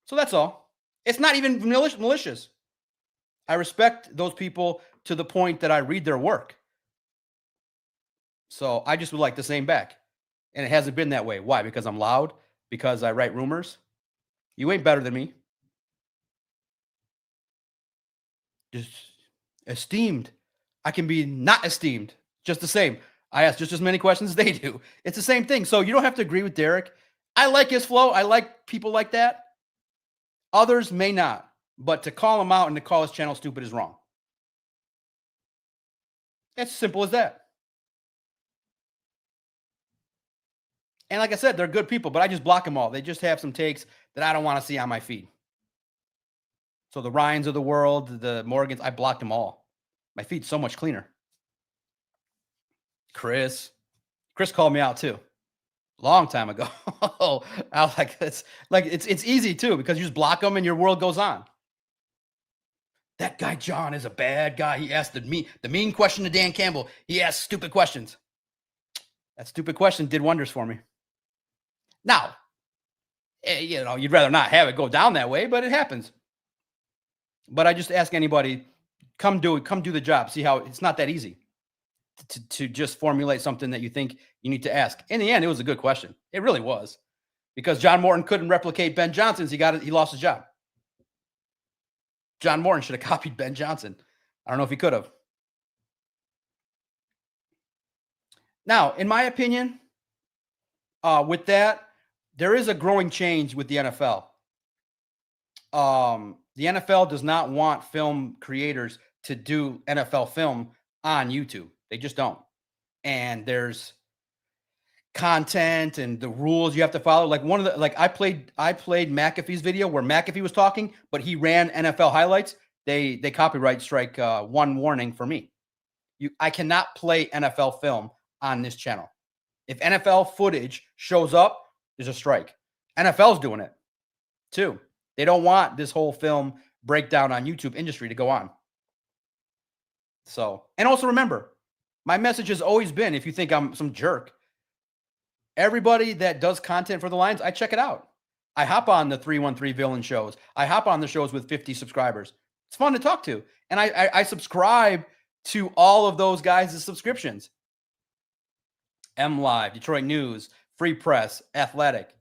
So that's all. It's not even malicious. I respect those people to the point that I read their work. So I just would like the same back. And it hasn't been that way. Why? Because I'm loud? Because I write rumors? You ain't better than me. Just esteemed. I can be not esteemed. Just the same. I ask just as many questions as they do. It's the same thing. So you don't have to agree with Derek. I like his flow. I like people like that. Others may not. But to call him out and to call his channel stupid is wrong. It's simple as that. And like I said, they're good people, but I just block them all. They just have some takes that I don't want to see on my feed. So the Ryans of the world, the Morgans, I blocked them all. My feed's so much cleaner. Chris called me out too. Long time ago. I was like, it's easy too, because you just block them and your world goes on. That guy John is a bad guy. He asked the mean question to Dan Campbell. He asked stupid questions. That stupid question did wonders for me. Now, you'd rather not have it go down that way, but it happens. But I just ask anybody, come do the job. See how it's not that easy to just formulate something that you think you need to ask. In the end, it was a good question. It really was, because John Morton couldn't replicate Ben Johnson's. He lost his job. John Morton should have copied Ben Johnson. I don't know if he could have. Now, in my opinion, with that, there is a growing change with the NFL. The NFL does not want film creators to do NFL film on YouTube. They just don't. And there's content and the rules you have to follow. Like I played McAfee's video where McAfee was talking, but he ran NFL highlights. They copyright strike one warning for me. I cannot play NFL film on this channel. If NFL footage shows up, there's a strike. NFL's doing it too. They don't want this whole film breakdown on YouTube industry to go on. So, and also remember, my message has always been, if you think I'm some jerk, everybody that does content for the Lions, I check it out. I hop on the 313 Villain shows. I hop on the shows with 50 subscribers. It's fun to talk to. And I subscribe to all of those guys' subscriptions. MLive, Detroit News, Free Press, Athletic.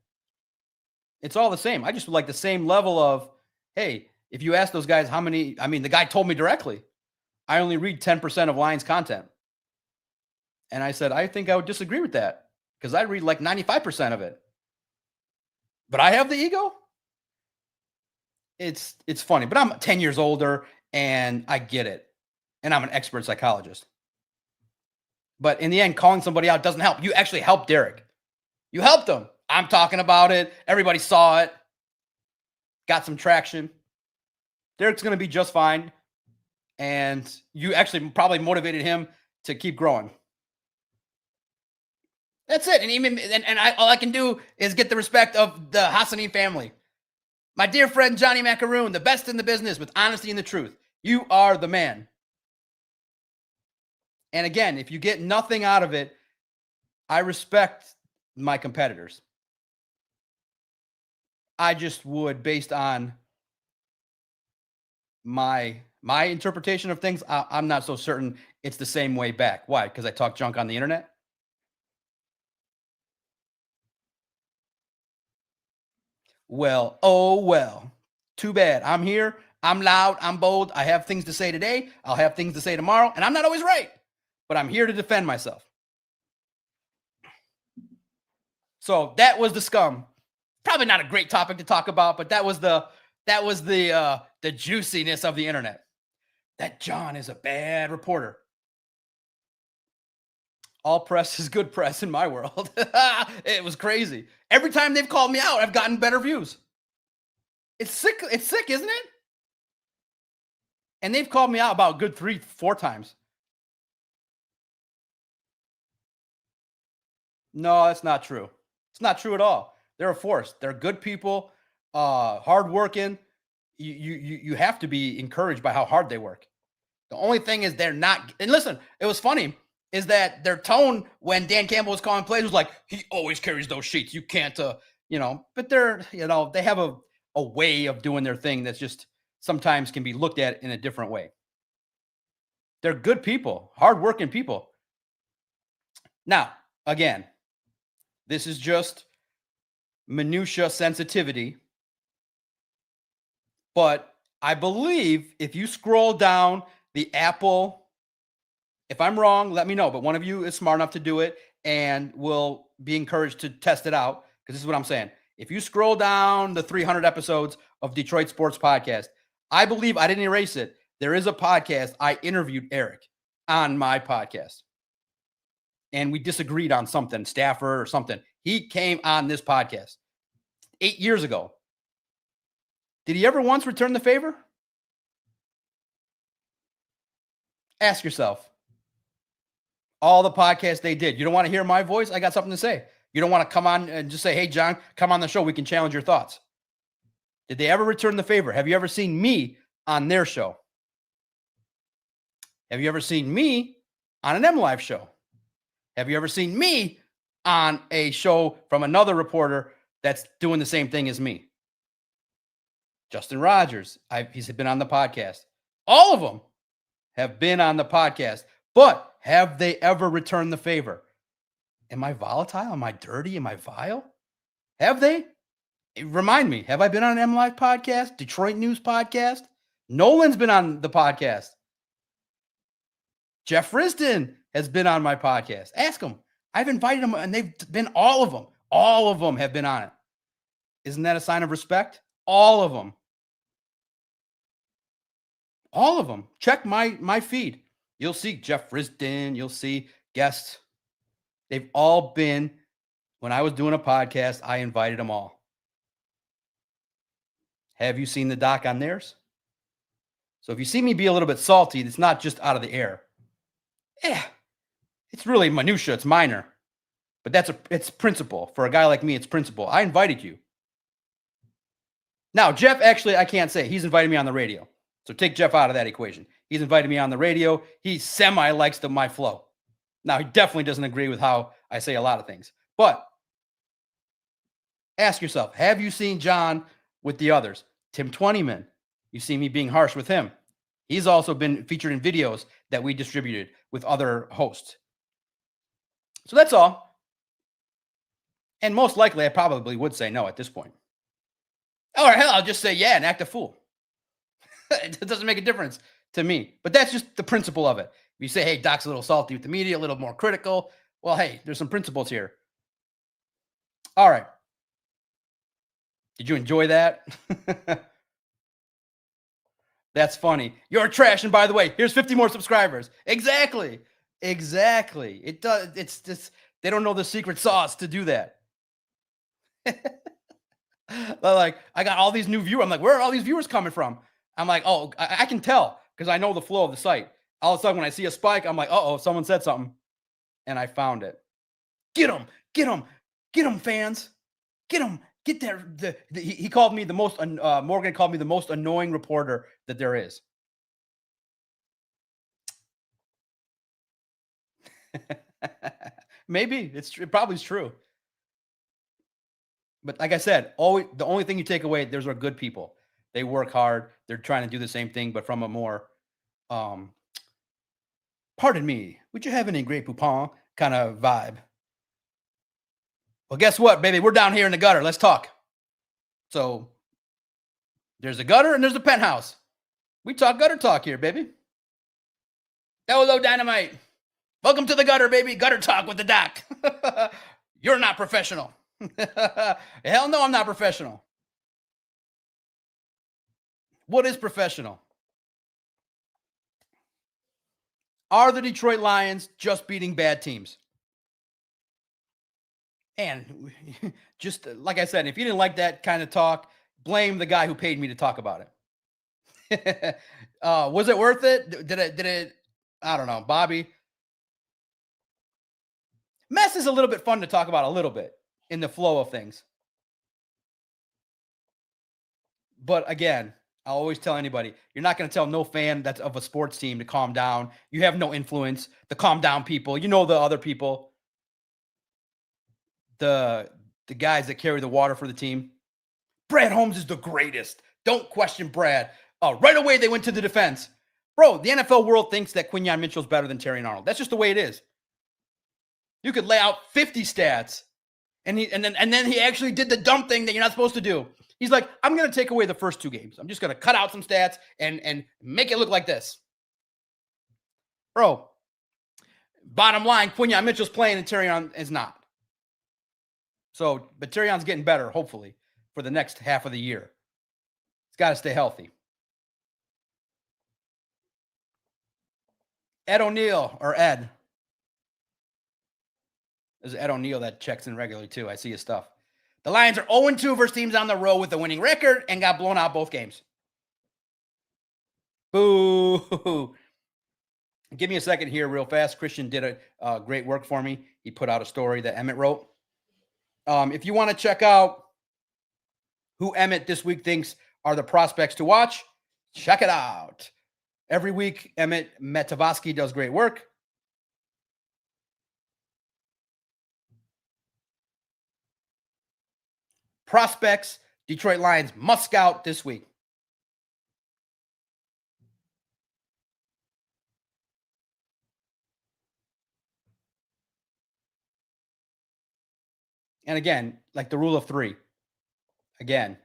It's all the same. I just would like the same level of, hey, If you ask those guys how many, the guy told me directly, I only read 10% of Lions content. And I said, I think I would disagree with that because I read like 95% of it. But I have the ego. It's funny, but I'm 10 years older and I get it. And I'm an expert psychologist. But in the end, calling somebody out doesn't help. You actually helped Derek. You helped him. I'm talking about it. Everybody saw it. Got some traction. Derek's going to be just fine. And you actually probably motivated him to keep growing. That's it. And all I can do is get the respect of the Hassanin family. My dear friend, Johnny Macaroon, the best in the business with honesty and the truth. You are the man. And again, if you get nothing out of it, I respect my competitors. I just would, based on my interpretation of things, I'm not so certain it's the same way back. Why? Because I talk junk on the internet? Well, oh well. Too bad. I'm here. I'm loud. I'm bold. I have things to say today. I'll have things to say tomorrow. And I'm not always right. But I'm here to defend myself. So that was the scum. Probably not a great topic to talk about, but that was the juiciness of the internet. That John is a bad reporter. All press is good press in my world. It was crazy. Every time they've called me out, I've gotten better views. It's sick. It's sick, isn't it? And they've called me out about a good 3-4 times. No, that's not true. It's not true at all. They're a force. They're good people, hardworking. You have to be encouraged by how hard they work. The only thing is they're not. And listen, it was funny is that their tone when Dan Campbell was calling plays was like, he always carries those sheets. You can't, but they're, they have a way of doing their thing that's just sometimes can be looked at in a different way. They're good people, hardworking people. Now, again, this is just minutia sensitivity. But I believe if you scroll down the Apple, if I'm wrong, let me know. But one of you is smart enough to do it and will be encouraged to test it out. Because this is what I'm saying. If you scroll down the 300 episodes of Detroit Sports Podcast, I believe I didn't erase it. There is a podcast. I interviewed Eric on my podcast. And we disagreed on something, Stafford or something. He came on this podcast 8 years ago. Did he ever once return the favor? Ask yourself. All the podcasts they did. You don't want to hear my voice? I got something to say. You don't want to come on and just say, hey, John, come on the show. We can challenge your thoughts. Did they ever return the favor? Have you ever seen me on their show? Have you ever seen me on an MLive show? Have you ever seen me on a show from another reporter that's doing the same thing as me? Justin Rogers, he's been on the podcast. All of them have been on the podcast, but have they ever returned the favor? Am I volatile? Am I dirty? Am I vile? Have they? Remind me, have I been on an MLive podcast? Detroit News podcast? Nolan's been on the podcast. Jeff Risdon has been on my podcast. Ask them. I've invited them, and they've been all of them. All of them have been on it. Isn't that a sign of respect? All of them. All of them. Check my feed. You'll see Jeff Risdon. You'll see guests. They've all been, when I was doing a podcast, I invited them all. Have you seen the doc on theirs? So if you see me be a little bit salty, it's not just out of the air. Yeah, it's really minutia. It's minor. But it's principle. For a guy like me, it's principle. I invited you. Now, Jeff, actually, I can't say. He's invited me on the radio. So take Jeff out of that equation. He's invited me on the radio. He semi-likes my flow. Now, he definitely doesn't agree with how I say a lot of things. But ask yourself, have you seen John with the others? Tim Twentyman, you see me being harsh with him. He's also been featured in videos that we distributed with other hosts. So that's all. And most likely, I probably would say no at this point. Or hell, I'll just say yeah and act a fool. It doesn't make a difference to me. But that's just the principle of it. If you say, hey, Doc's a little salty with the media, a little more critical, well, hey, there's some principles here. All right. Did you enjoy that? That's funny. You're trash. And by the way, here's 50 more subscribers. Exactly. It does. It's just, they don't know the secret sauce to do that. Like, I got all these new viewers. I'm like, where are all these viewers coming from? I'm like, oh, I can tell because I know the flow of the site. All of a sudden, when I see a spike, I'm like, uh-oh, someone said something. And I found it. Get them, fans. Get them. Get there. He called me the most, Morgan called me the most annoying reporter that there is. Maybe it probably is true. But like I said, the only thing you take away, those are good people. They work hard. They're trying to do the same thing, but from a more, pardon me, would you have any Grey Poupon kind of vibe? Well, guess what, baby? We're down here in the gutter. Let's talk. So there's a gutter and there's a penthouse. We talk gutter talk here, baby. Hello, Dynamite. Welcome to the gutter, baby. Gutter talk with the Doc. You're not professional. Hell no, I'm not professional. What is professional? Are the Detroit Lions just beating bad teams? And just like I said, if you didn't like that kind of talk, blame the guy who paid me to talk about it. Was it worth it? Did it? I don't know, Bobby. Mess is a little bit fun to talk about a little bit in the flow of things. But again, I always tell anybody, you're not going to tell no fan that's of a sports team to calm down. You have no influence. The calm down people, you know, the other people, the guys that carry the water for the team. Brad Holmes is the greatest. Don't question Brad. Right away, they went to the defense. Bro, the NFL world thinks that Quinyon Mitchell's better than Terry Arnold. That's just the way it is. You could lay out 50 stats, and then he actually did the dumb thing that you're not supposed to do. He's like, I'm going to take away the first two games. I'm just going to cut out some stats and make it look like this. Bro, bottom line, Quinyon Mitchell's playing and Terrion is not. So, but Terrion's getting better, hopefully, for the next half of the year. He's got to stay healthy. Ed O'Neill, or Ed. There's Ed O'Neill that checks in regularly, too. I see his stuff. The Lions are 0-2 versus teams on the road with a winning record and got blown out both games. Boo. Give me a second here real fast. Christian did a great work for me. He put out a story that Emmett wrote. If you want to check out who Emmett this week thinks are the prospects to watch, check it out. Every week, Emmett Metavosky does great work. Prospects, Detroit Lions must scout this week. And again, like the rule of three. Again,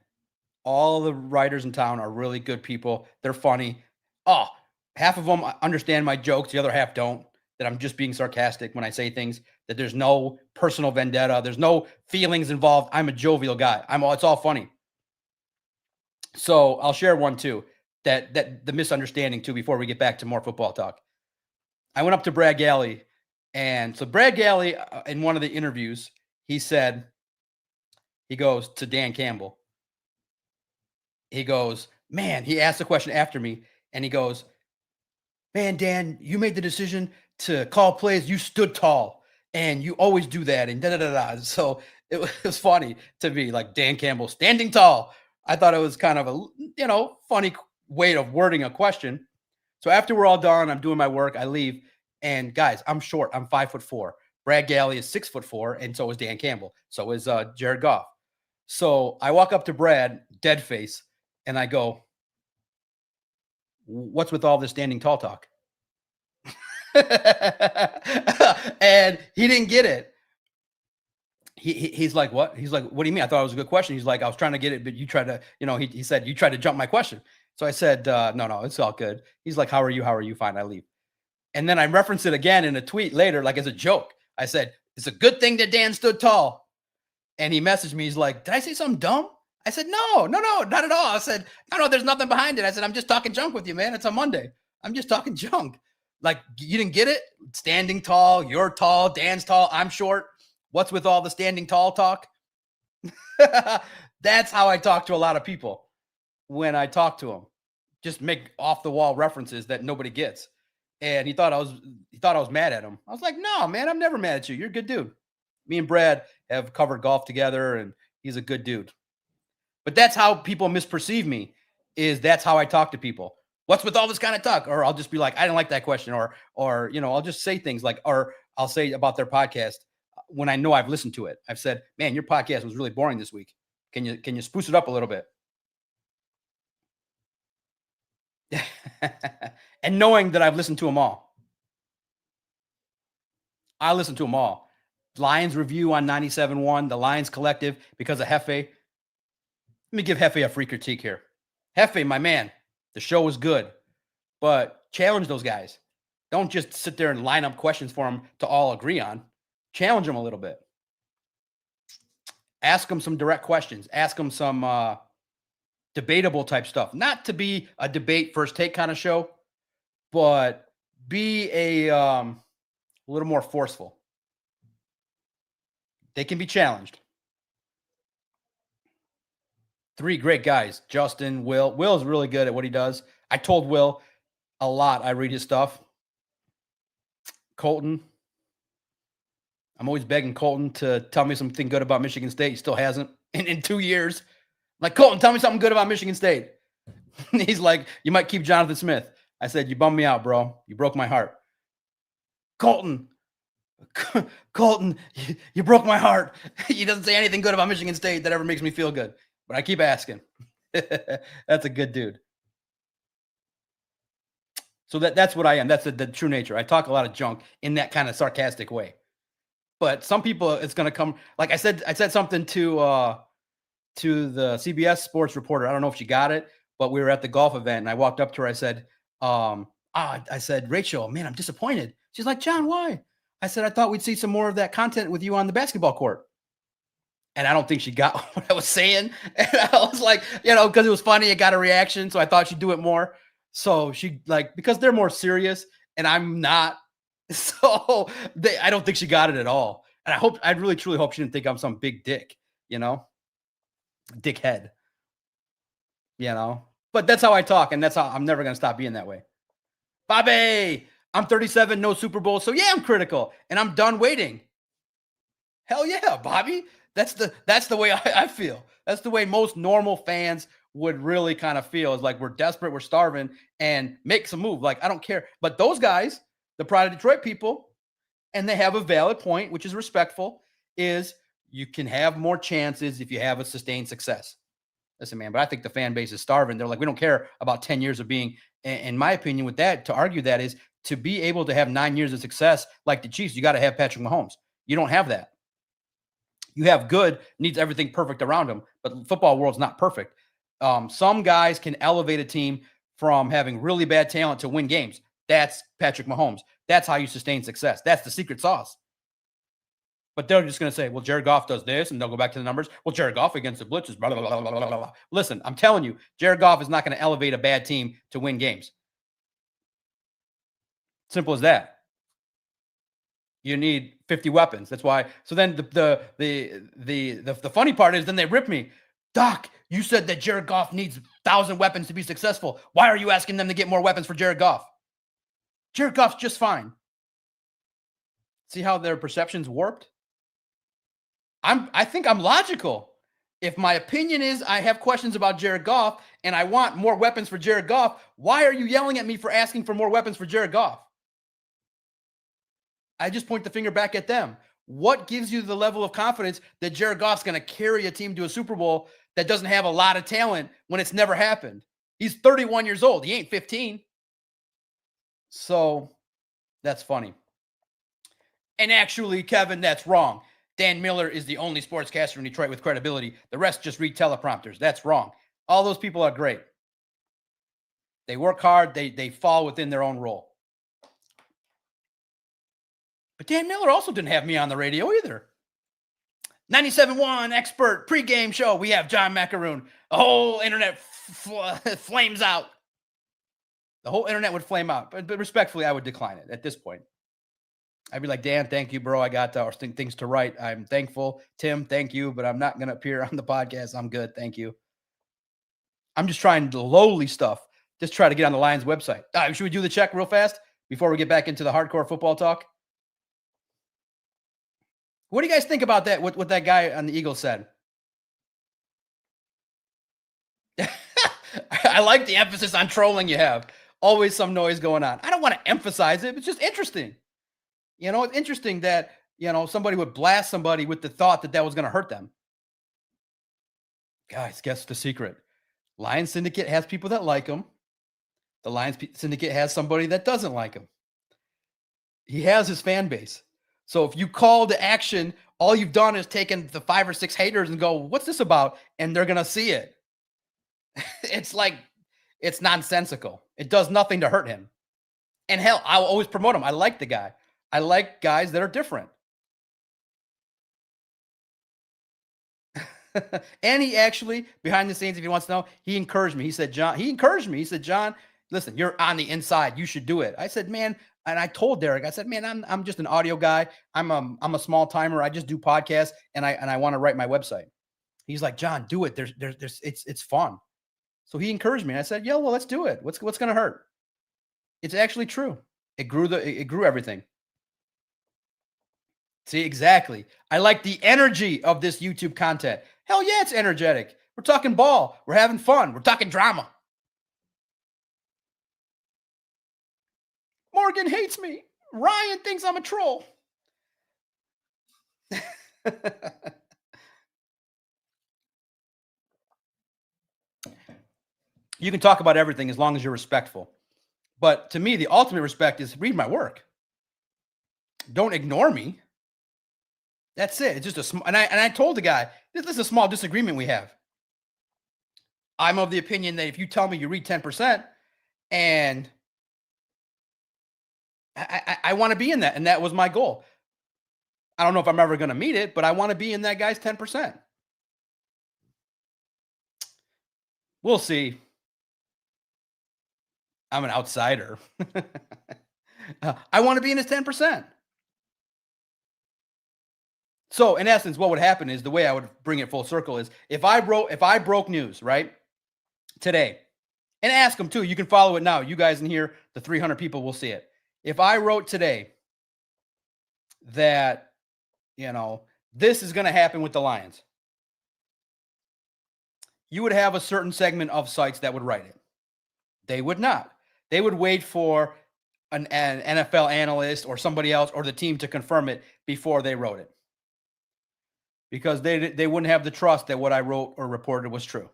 all the writers in town are really good people. They're funny. Oh, half of them understand my jokes. The other half don't. That I'm just being sarcastic when I say things. That there's no personal vendetta. There's no feelings involved. I'm a jovial guy. It's all funny. So I'll share one too. That the misunderstanding too before we get back to more football talk. I went up to Brad Galley, and so Brad Galley in one of the interviews, he goes to Dan Campbell. He goes, man, he asked a question after me, and he goes, man, Dan, you made the decision to call plays. You stood tall, and you always do that, and da-da-da-da. So it was funny to me, like Dan Campbell standing tall. I thought it was kind of a, funny way of wording a question. So after we're all done, I'm doing my work, I leave, and guys, I'm short. I'm 5'4". Brad Galley is 6'4", and so is Dan Campbell. So is Jared Goff. So I walk up to Brad, dead face, and I go, what's with all this standing tall talk? And he didn't get it. He's like, what? He's like, what do you mean? I thought it was a good question. He's like, I was trying to get it, but you tried to, he said, you tried to jump my question. So I said, no, it's all good. He's like, how are you? How are you? Fine, I leave. And then I referenced it again in a tweet later, like as a joke. I said, it's a good thing that Dan stood tall. And he messaged me. He's like, did I say something dumb? I said, no, not at all. I said, no, there's nothing behind it. I said, I'm just talking junk with you, man. It's a Monday. I'm just talking junk. Like, you didn't get it? Standing tall, you're tall, Dan's tall, I'm short. What's with all the standing tall talk? That's how I talk to a lot of people when I talk to them. Just make off the wall references that nobody gets. And he thought I was mad at him. I was like, no, man, I'm never mad at you. You're a good dude. Me and Brad have covered golf together, and he's a good dude. But that's how people misperceive me, is that's how I talk to people. What's with all this kind of talk? Or I'll just be like, I didn't like that question. Or I'll just say things like, or I'll say about their podcast when I know I've listened to it. I've said, man, your podcast was really boring this week. Can you spruce it up a little bit? And knowing that I've listened to them all. I listen to them all. Lions Review on 97.1, the Lions Collective, because of Hefe. Let me give Hefe a free critique here. Hefe, my man, the show was good, but challenge those guys. Don't just sit there and line up questions for them to all agree on. Challenge them a little bit. Ask them some direct questions. Ask them some debatable type stuff. Not to be a debate first take kind of show, but be a little more forceful. They can be challenged. 3 great guys. Justin, Will. Will is really good at what he does. I told Will a lot. I read his stuff. Colton. I'm always begging Colton to tell me something good about Michigan State. He still hasn't in 2 years. I'm like, Colton, tell me something good about Michigan State. He's like, you might keep Jonathan Smith. I said, you bummed me out, bro. You broke my heart. Colton, you broke my heart. He doesn't say anything good about Michigan State that ever makes me feel good. But I keep asking. That's a good dude. So that's what I am. That's the true nature. I talk a lot of junk in that kind of sarcastic way. But some people, it's going to come. Like I said something to the CBS sports reporter. I don't know if she got it, but we were at the golf event, and I walked up to her. I said, I said, Rachel, man, I'm disappointed. She's like, John, why? I said, I thought we'd see some more of that content with you on the basketball court. And I don't think she got what I was saying. And I was like, because it was funny, it got a reaction. So I thought she'd do it more. So she because they're more serious and I'm not. So I don't think she got it at all. And I really truly hope she didn't think I'm some big dick, dickhead, but that's how I talk. And that's how I'm never going to stop being that way. Bobby, I'm 37, no Super Bowl. So yeah, I'm critical and I'm done waiting. Hell yeah, Bobby. That's the way I feel. That's the way most normal fans would really kind of feel, is like, we're desperate, we're starving, and make some move. Like, I don't care. But those guys, the Pride of Detroit people, and they have a valid point, which is respectful, is you can have more chances if you have a sustained success. Listen, man, but I think the fan base is starving. They're like, we don't care about 10 years of being, in my opinion, with that, to argue that is to be able to have 9 years of success like the Chiefs, you got to have Patrick Mahomes. You don't have that. You have good, needs everything perfect around him, but the football world's not perfect. Some guys can elevate a team from having really bad talent to win games. That's Patrick Mahomes. That's how you sustain success. That's the secret sauce. But they're just going to say, well, Jared Goff does this, and they'll go back to the numbers. Well, Jared Goff against the blitzes, blah, blah, blah, blah, blah, blah. Listen, I'm telling you, Jared Goff is not going to elevate a bad team to win games. Simple as that. You need 50 weapons. That's why. So then the funny part is then they rip me. Doc, you said that Jared Goff needs 1,000 weapons to be successful. Why are you asking them to get more weapons for Jared Goff? Jared Goff's just fine. See how their perception's warped? I think I'm logical. If my opinion is I have questions about Jared Goff and I want more weapons for Jared Goff, why are you yelling at me for asking for more weapons for Jared Goff? I just point the finger back at them. What gives you the level of confidence that Jared Goff's going to carry a team to a Super Bowl that doesn't have a lot of talent when it's never happened? He's 31 years old. He ain't 15. So that's funny. And actually, Kevin, that's wrong. Dan Miller is the only sportscaster in Detroit with credibility. The rest just read teleprompters. That's wrong. All those people are great. They work hard. They fall within their own role. But Dan Miller also didn't have me on the radio either. 97.1 expert pregame show. We have John Macaroon. The whole internet flames out. The whole internet would flame out. But respectfully, I would decline it at this point. I'd be like, Dan, thank you, bro. I got things to write. I'm thankful. Tim, thank you. But I'm not going to appear on the podcast. I'm good. Thank you. I'm just trying the lowly stuff. Just try to get on the Lions website. Should we do the check real fast before we get back into the hardcore football talk? What do you guys think about that? What that guy on the Eagles said? I like the emphasis on trolling you have. Always some noise going on. I don't want to emphasize it. It's just interesting. It's interesting that, somebody would blast somebody with the thought that was going to hurt them. Guys, guess the secret. Lions Syndicate has people that like him. The Lions Syndicate has somebody that doesn't like him. He has his fan base. So if you call to action, all you've done is taken the 5 or 6 haters and go, what's this about? And they're going to see it. It's nonsensical. It does nothing to hurt him. And hell, I'll always promote him. I like the guy. I like guys that are different. And he actually, behind the scenes, if he wants to know, he encouraged me. He said, John, listen, you're on the inside. You should do it. I said, man, and I told Derek, I said, man, I'm just an audio guy. I'm a small timer. I just do podcasts and I want to write my website. He's like, John, do it. It's fun. So he encouraged me. I said, yeah, well, let's do it. What's going to hurt? It's actually true. It grew everything. See, exactly. I like the energy of this YouTube content. Hell yeah, it's energetic. We're talking ball. We're having fun. We're talking drama. Morgan hates me. Ryan thinks I'm a troll. You can talk about everything as long as you're respectful. But to me, the ultimate respect is read my work. Don't ignore me. That's it. It's just a small, and I told the guy, this is a small disagreement we have. I'm of the opinion that if you tell me you read 10% and I want to be in that, and that was my goal. I don't know if I'm ever going to meet it, but I want to be in that guy's 10%. We'll see. I'm an outsider. I want to be in his 10%. So in essence, what would happen is the way I would bring it full circle is if I broke news, right, today, and ask them too, you can follow it now. You guys in here, the 300 people will see it. If I wrote today that, this is going to happen with the Lions, you would have a certain segment of sites that would write it. They would not. They would wait for an NFL analyst or somebody else or the team to confirm it before they wrote it. Because they wouldn't have the trust that what I wrote or reported was true.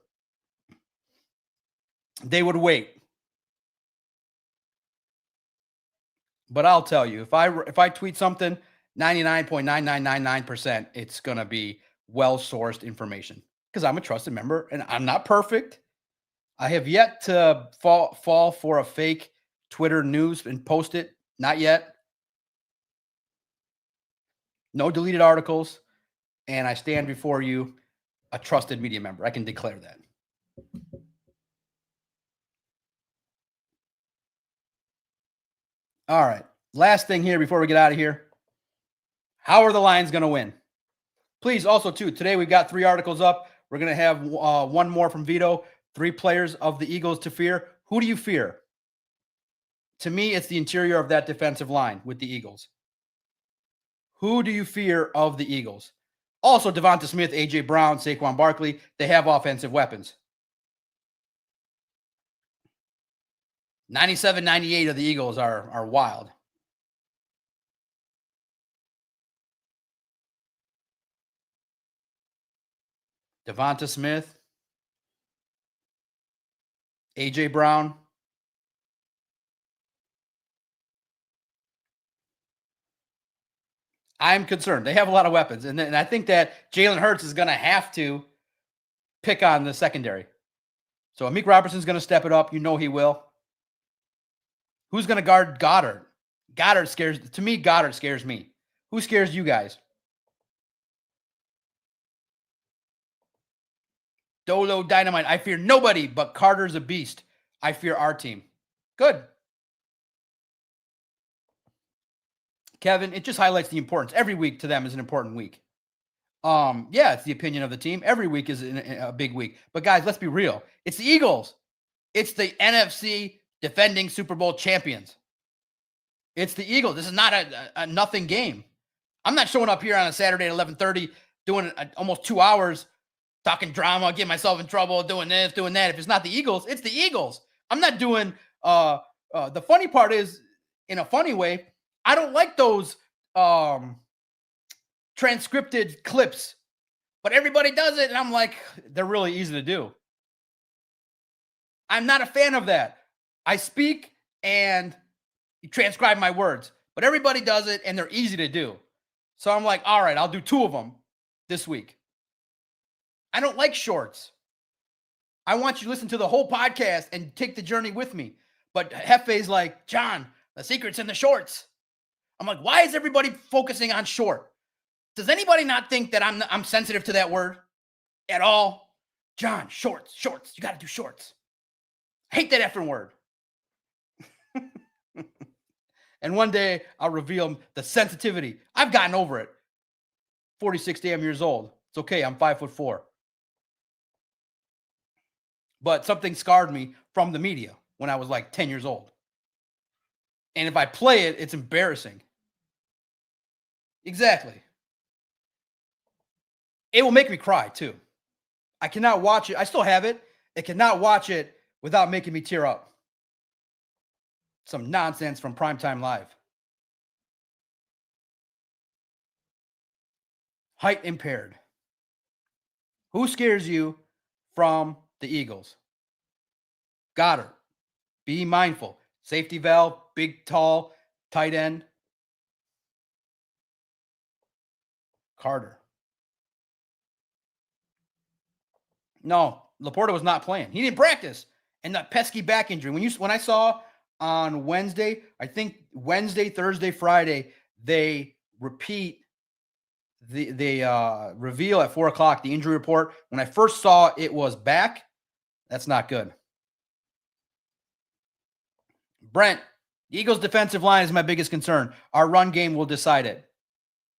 They would wait. But I'll tell you, if I tweet something, 99.9999%, it's going to be well-sourced information. Because I'm a trusted member, and I'm not perfect. I have yet to fall for a fake Twitter news and post it. Not yet. No deleted articles. And I stand before you, a trusted media member. I can declare that. All right. Last thing here before we get out of here. How are the Lions going to win? Please, also, too, today we've got 3 articles up. We're going to have one more from Vito. 3 players of the Eagles to fear. Who do you fear? To me, it's the interior of that defensive line with the Eagles. Who do you fear of the Eagles? Also, Devonta Smith, A.J. Brown, Saquon Barkley, they have offensive weapons. 97-98 of the Eagles are wild. Devonta Smith, A.J. Brown. I'm concerned. They have a lot of weapons. And I think that Jalen Hurts is going to have to pick on the secondary. So Amik Robertson's going to step it up. He will. Who's going to guard Goddard? Goddard scares me. Who scares you guys? Dolo Dynamite. I fear nobody, but Carter's a beast. I fear our team. Good. Kevin, it just highlights the importance. Every week to them is an important week. Yeah, it's the opinion of the team. Every week is a big week. But guys, let's be real. It's the Eagles. It's the NFC defending Super Bowl champions. It's the Eagles. This is not a nothing game. I'm not showing up here on a Saturday at 11:30 doing almost 2 hours talking drama, getting myself in trouble, doing this, doing that. If it's not the Eagles, it's the Eagles. I'm not doing the funny part is, in a funny way, I don't like those transcripted clips, but everybody does it, and I'm like, they're really easy to do. I'm not a fan of that. I speak and transcribe my words, but everybody does it, and they're easy to do. So I'm like, all right, I'll do 2 of them this week. I don't like shorts. I want you to listen to the whole podcast and take the journey with me. But Hefe's like, John, the secret's in the shorts. I'm like, why is everybody focusing on short? Does anybody not think that I'm sensitive to that word at all? John, shorts. You got to do shorts. I hate that effing word. And one day I'll reveal the sensitivity. I've gotten over it. 46 damn years old. It's okay. I'm 5'4". But something scarred me from the media when I was like 10 years old. And if I play it, it's embarrassing. Exactly. It will make me cry too. I cannot watch it. I still have it. I cannot watch it without making me tear up. Some nonsense from Primetime Live. Height impaired. Who scares you from the Eagles? Goddard. Be mindful. Safety valve, big, tall, tight end. Carter. No, Laporta was not playing. He didn't practice. And that pesky back injury. When I saw on Wednesday, I think Wednesday, Thursday, Friday, they repeat they reveal at 4:00 the injury report. When I first saw it was back, that's not good. Brent, the Eagles' defensive line is my biggest concern. Our run game will decide it.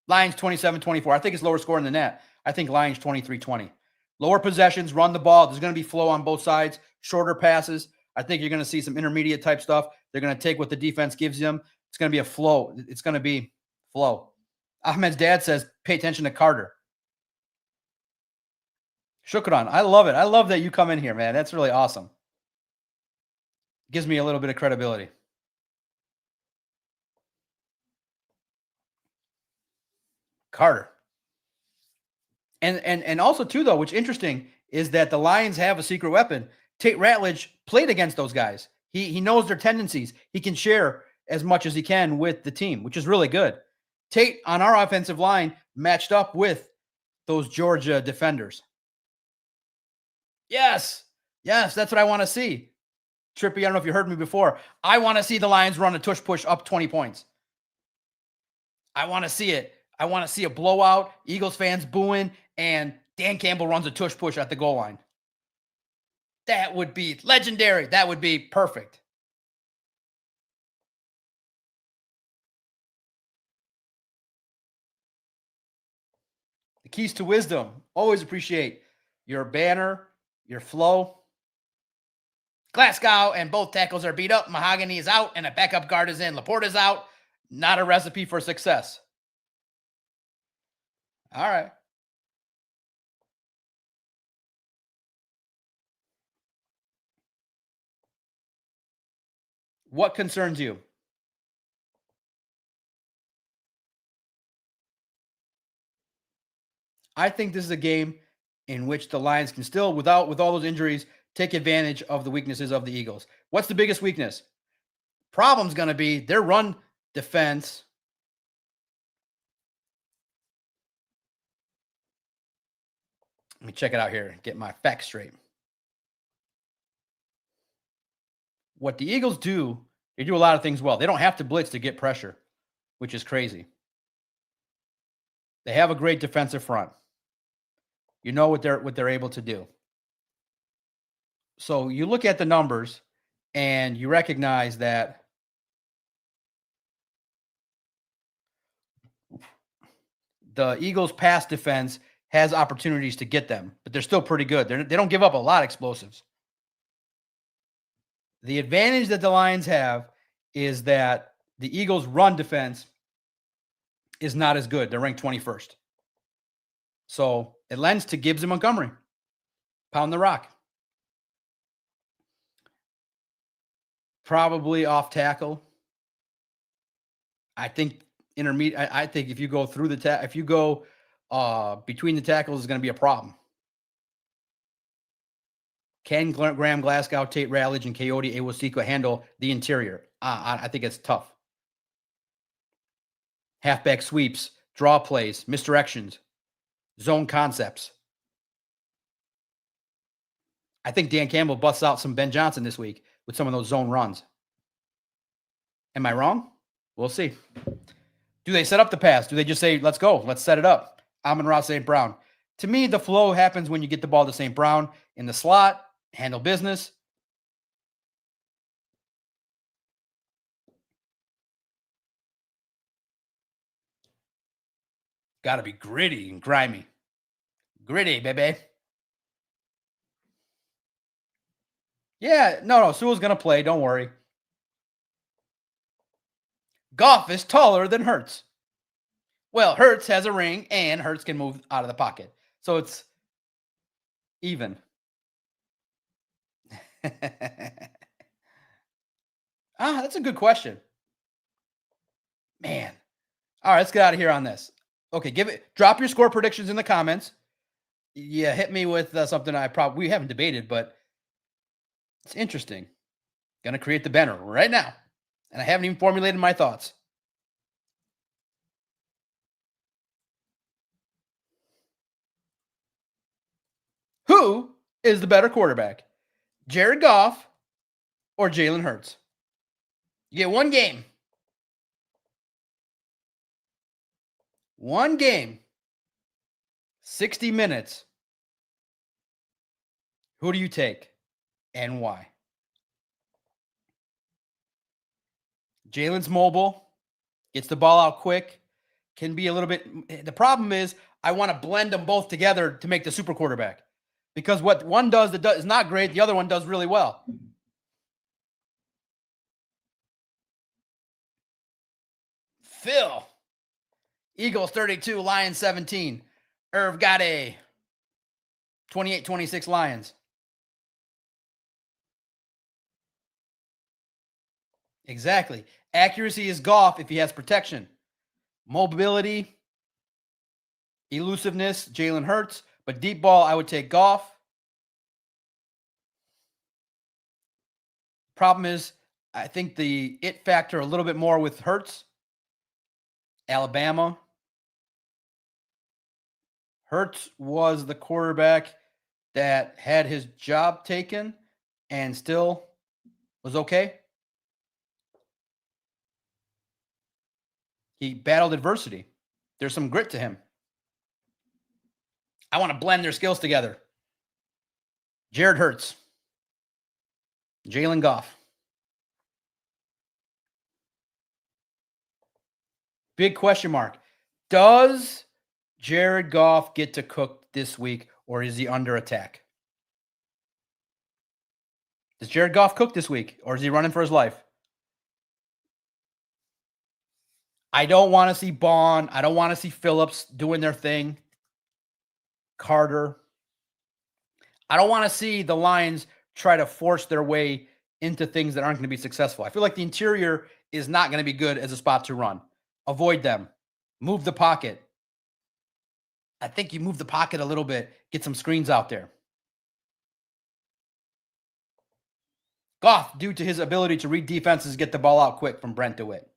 Lions 27-24. I think it's lower scoring than that. I think Lions 23-20. Lower possessions, run the ball. There's going to be flow on both sides, shorter passes. I think you're going to see some intermediate type stuff. They're going to take what the defense gives them. It's going to be a flow. It's going to be flow. Ahmed's dad says, pay attention to Carter. Shukran. I love it. I love that you come in here, man. That's really awesome. Gives me a little bit of credibility. Carter. And also, too, though, which interesting is that the Lions have a secret weapon. Tate Ratledge played against those guys. He knows their tendencies. He can share as much as he can with the team, which is really good. Tate on our offensive line matched up with those Georgia defenders. Yes, that's what I want to see. Trippy, I don't know if you heard me before. I want to see the Lions run a tush push up 20 points. I want to see it. I want to see a blowout, Eagles fans booing, and Dan Campbell runs a tush push at the goal line. That would be legendary. That would be perfect. The keys to wisdom. Always appreciate your banner, your flow. Glasgow and both tackles are beat up. Mahogany is out and a backup guard is in. Laporta's out. Not a recipe for success. All right. What concerns you? I think this is a game in which the Lions can still, with all those injuries, take advantage of the weaknesses of the Eagles. What's the biggest weakness? Problem's going to be their run defense. Let me check it out here. Get my facts straight. What the Eagles do, They do a lot of things well. They don't have to blitz to get pressure, which is crazy. They have a great defensive front. You know what they're able to do. So you look at the numbers and you recognize that the Eagles' pass defense has opportunities to get them, but they're still pretty good. They don't give up a lot of explosives. The advantage that the Lions have is that the Eagles' run defense is not as good. They're ranked 21st. So it lends to Gibbs and Montgomery. Pound the rock. Probably off tackle. I think intermediate. I think if you go through the if you go between the tackles, is going to be a problem. Can Graham, Glasgow, Tate Rallage, and Coyote Awosika handle the interior? I think it's tough. Halfback sweeps, draw plays, misdirections, zone concepts. I think Dan Campbell busts out some Ben Johnson this week with some of those zone runs. Am I wrong? We'll see. Do they set up the pass? Do they just say, let's go, let's set it up? Amon-Ra St. Brown. To me, the flow happens when you get the ball to St. Brown in the slot, handle business. Got to be gritty and grimy. Gritty, baby. Yeah, no, Sewell's going to play. Don't worry. Goff is taller than Hurts. Well, Hurts has a ring, and Hurts can move out of the pocket. So it's even. That's a good question. Man. All right, let's get out of here on this. Okay, drop your score predictions in the comments. Yeah, hit me with something we haven't debated, but it's interesting. Going to create the banner right now. And I haven't even formulated my thoughts. Who is the better quarterback? Jared Goff or Jalen Hurts? You get one game. One game. 60 minutes. Who do you take and why? Jalen's mobile, gets the ball out quick, can be a little bit. The problem is I want to blend them both together to make the super quarterback. Because what one does that is not great, the other one does really well. Phil. Eagles 32, Lions 17. Irv got a 28-26 Lions. Exactly. Accuracy is Goff if he has protection. Mobility, elusiveness, Jalen Hurts. But deep ball, I would take Goff. Problem is, I think the it factor a little bit more with Hurts. Alabama. Hurts was the quarterback that had his job taken and still was okay. He battled adversity. There's some grit to him. I want to blend their skills together. Jared Hurts. Jalen Goff. Big question mark. Does Jared Goff get to cook this week, or is he under attack? Does Jared Goff cook this week, or is he running for his life? I don't want to see Bond. I don't want to see Phillips doing their thing. Carter. I don't want to see the Lions try to force their way into things that aren't going to be successful. I feel like the interior is not going to be good as a spot to run. Avoid them. Move the pocket. I think you move the pocket a little bit. Get some screens out there. Goff, due to his ability to read defenses, get the ball out quick from Brent DeWitt.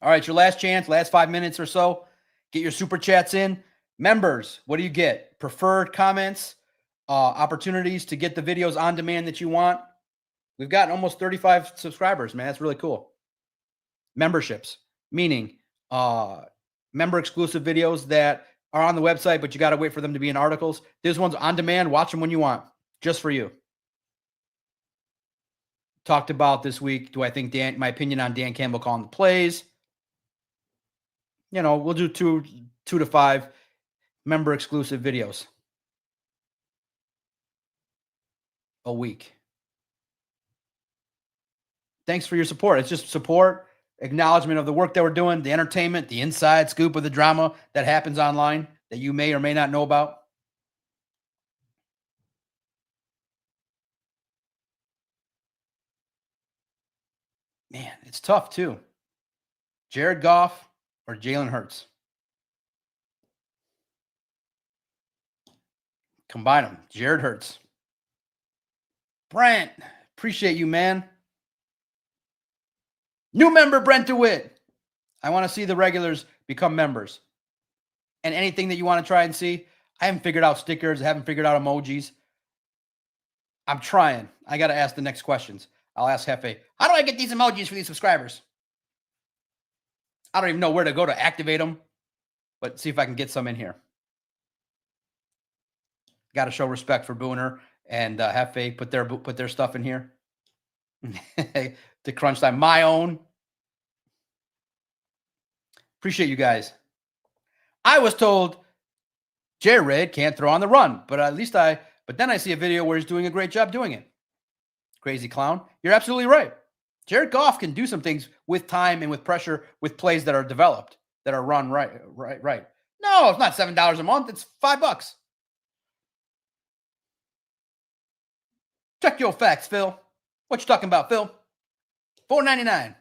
All right, your last chance, last 5 minutes or so. Get your super chats in. Members, what do you get? Preferred comments, opportunities to get the videos on demand that you want. We've gotten almost 35 subscribers, man. That's really cool. Memberships, meaning member exclusive videos that are on the website, but you got to wait for them to be in articles. This one's on demand. Watch them when you want, just for you. Talked about this week. Do I think my opinion on Dan Campbell calling the plays? You know, we'll do two to 5 member exclusive videos a week. Thanks for your support. It's just support, acknowledgement of the work that we're doing, the entertainment, the inside scoop of the drama that happens online that you may or may not know about. Man, it's tough too. Jared Goff or Jalen Hurts? Combine them. Jared Hurts. Brent, appreciate you, man. New member, Brent DeWitt. I want to see the regulars become members. And anything that you want to try and see, I haven't figured out stickers. I haven't figured out emojis. I'm trying. I got to ask the next questions. I'll ask Hefe, how do I get these emojis for these subscribers? I don't even know where to go to activate them, but see if I can get some in here. Got to show respect for Booner and Hefe. Put their stuff in here. To crunch time. My own. Appreciate you guys. I was told Jared can't throw on the run, but but then I see a video where he's doing a great job doing it. Crazy clown. You're absolutely right. Jared Goff can do some things with time and with pressure, with plays that are developed, that are run right. No, it's not $7 a month. It's $5. Check your facts, Phil. What you talking about, Phil? $4.99.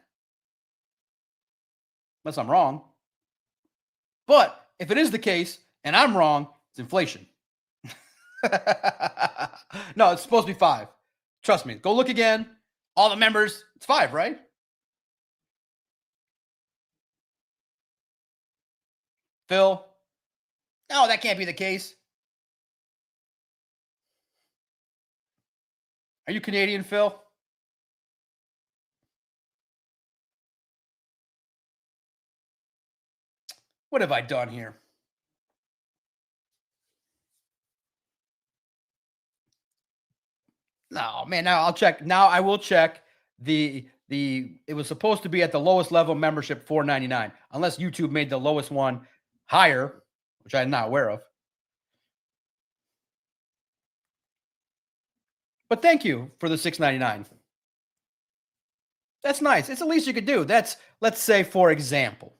Unless I'm wrong. But if it is the case, and I'm wrong, it's inflation. No, it's supposed to be 5. Trust me. Go look again. All the members, it's 5, right? Phil? No, that can't be the case. Are you Canadian, Phil? What have I done here? No, man, now I'll check. Now I will check it was supposed to be at the lowest level membership, $4.99, unless YouTube made the lowest one higher, which I'm not aware of. But thank you for the $6.99. That's nice. It's the least you could do. That's, let's say, for example,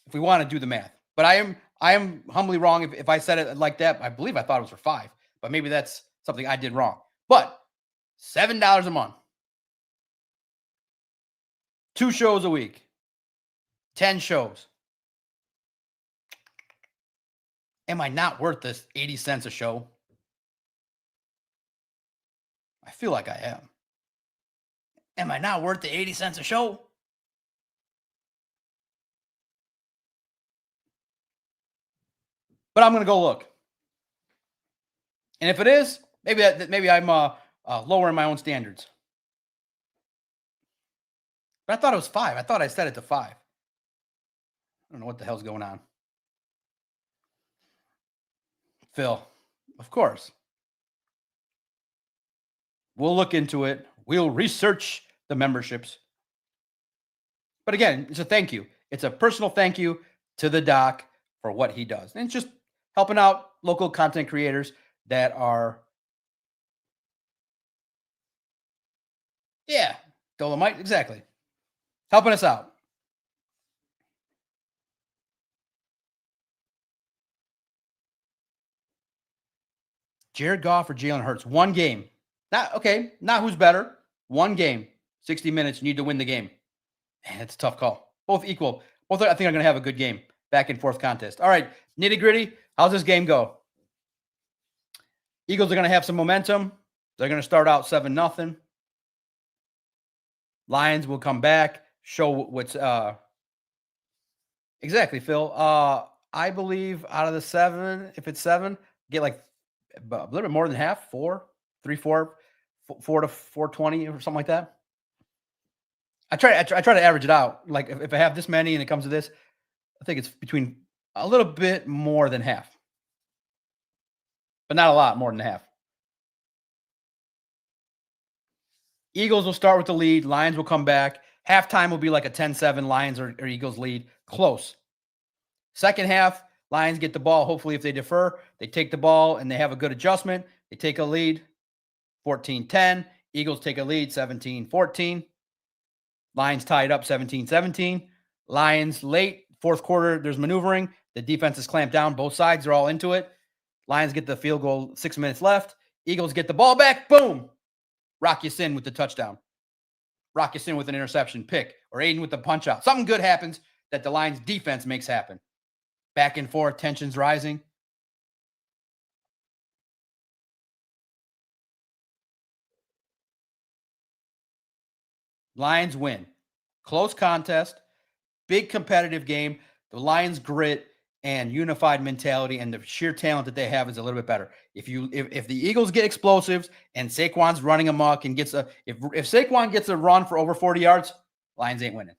if we want to do the math. But I am humbly wrong if I said it like that. I believe I thought it was for 5, but maybe that's something I did wrong. But $7 a month. 2 shows a week. 10 shows. Am I not worth this 80 cents a show? I feel like I am. Am I not worth the 80 cents a show? But I'm going to go look. And if it is, maybe I'm lowering my own standards. But I thought it was 5. I thought I set it to 5. I don't know what the hell's going on. Phil, of course. We'll look into it. We'll research the memberships. But again, it's a thank you. It's a personal thank you to the doc for what he does. And it's just helping out local content creators that are, Dolomite, exactly. Helping us out. Jared Goff or Jalen Hurts. 1 game. Not who's better. 1 game. 60 minutes. You need to win the game. Man, it's a tough call. Both equal. Both, I think, are going to have a good game. Back and forth contest. All right, nitty gritty. How's this game go? Eagles are going to have some momentum. They're going to start out 7-0. Lions will come back. Show what's exactly, Phil. I believe out of the 7, if it's 7, get like a little bit more than half, 4, 3, 4, 4 to 420 or something like that. I try to average it out. Like if I have this many and it comes to this, I think it's between a little bit more than half, but not a lot more than half. Eagles will start with the lead. Lions will come back. Halftime will be like a 10-7 Lions or Eagles lead. Close. Second half, Lions get the ball. Hopefully, if they defer, they take the ball and they have a good adjustment. They take a lead, 14-10. Eagles take a lead, 17-14. Lions tied up 17-17. Lions late, fourth quarter, there's maneuvering. The defense is clamped down. Both sides are all into it. Lions get the field goal, 6 minutes left. Eagles get the ball back. Boom. Rock Ya-Sin with the touchdown. Rock Ya-Sin with an interception, pick, or Aiden with the punch out. Something good happens that the Lions defense makes happen. Back and forth, tensions rising. Lions win. Close contest, big competitive game. The Lions' grit and unified mentality and the sheer talent that they have is a little bit better. If the Eagles get explosives and Saquon's running amok and gets if Saquon gets a run for over 40 yards, Lions ain't winning.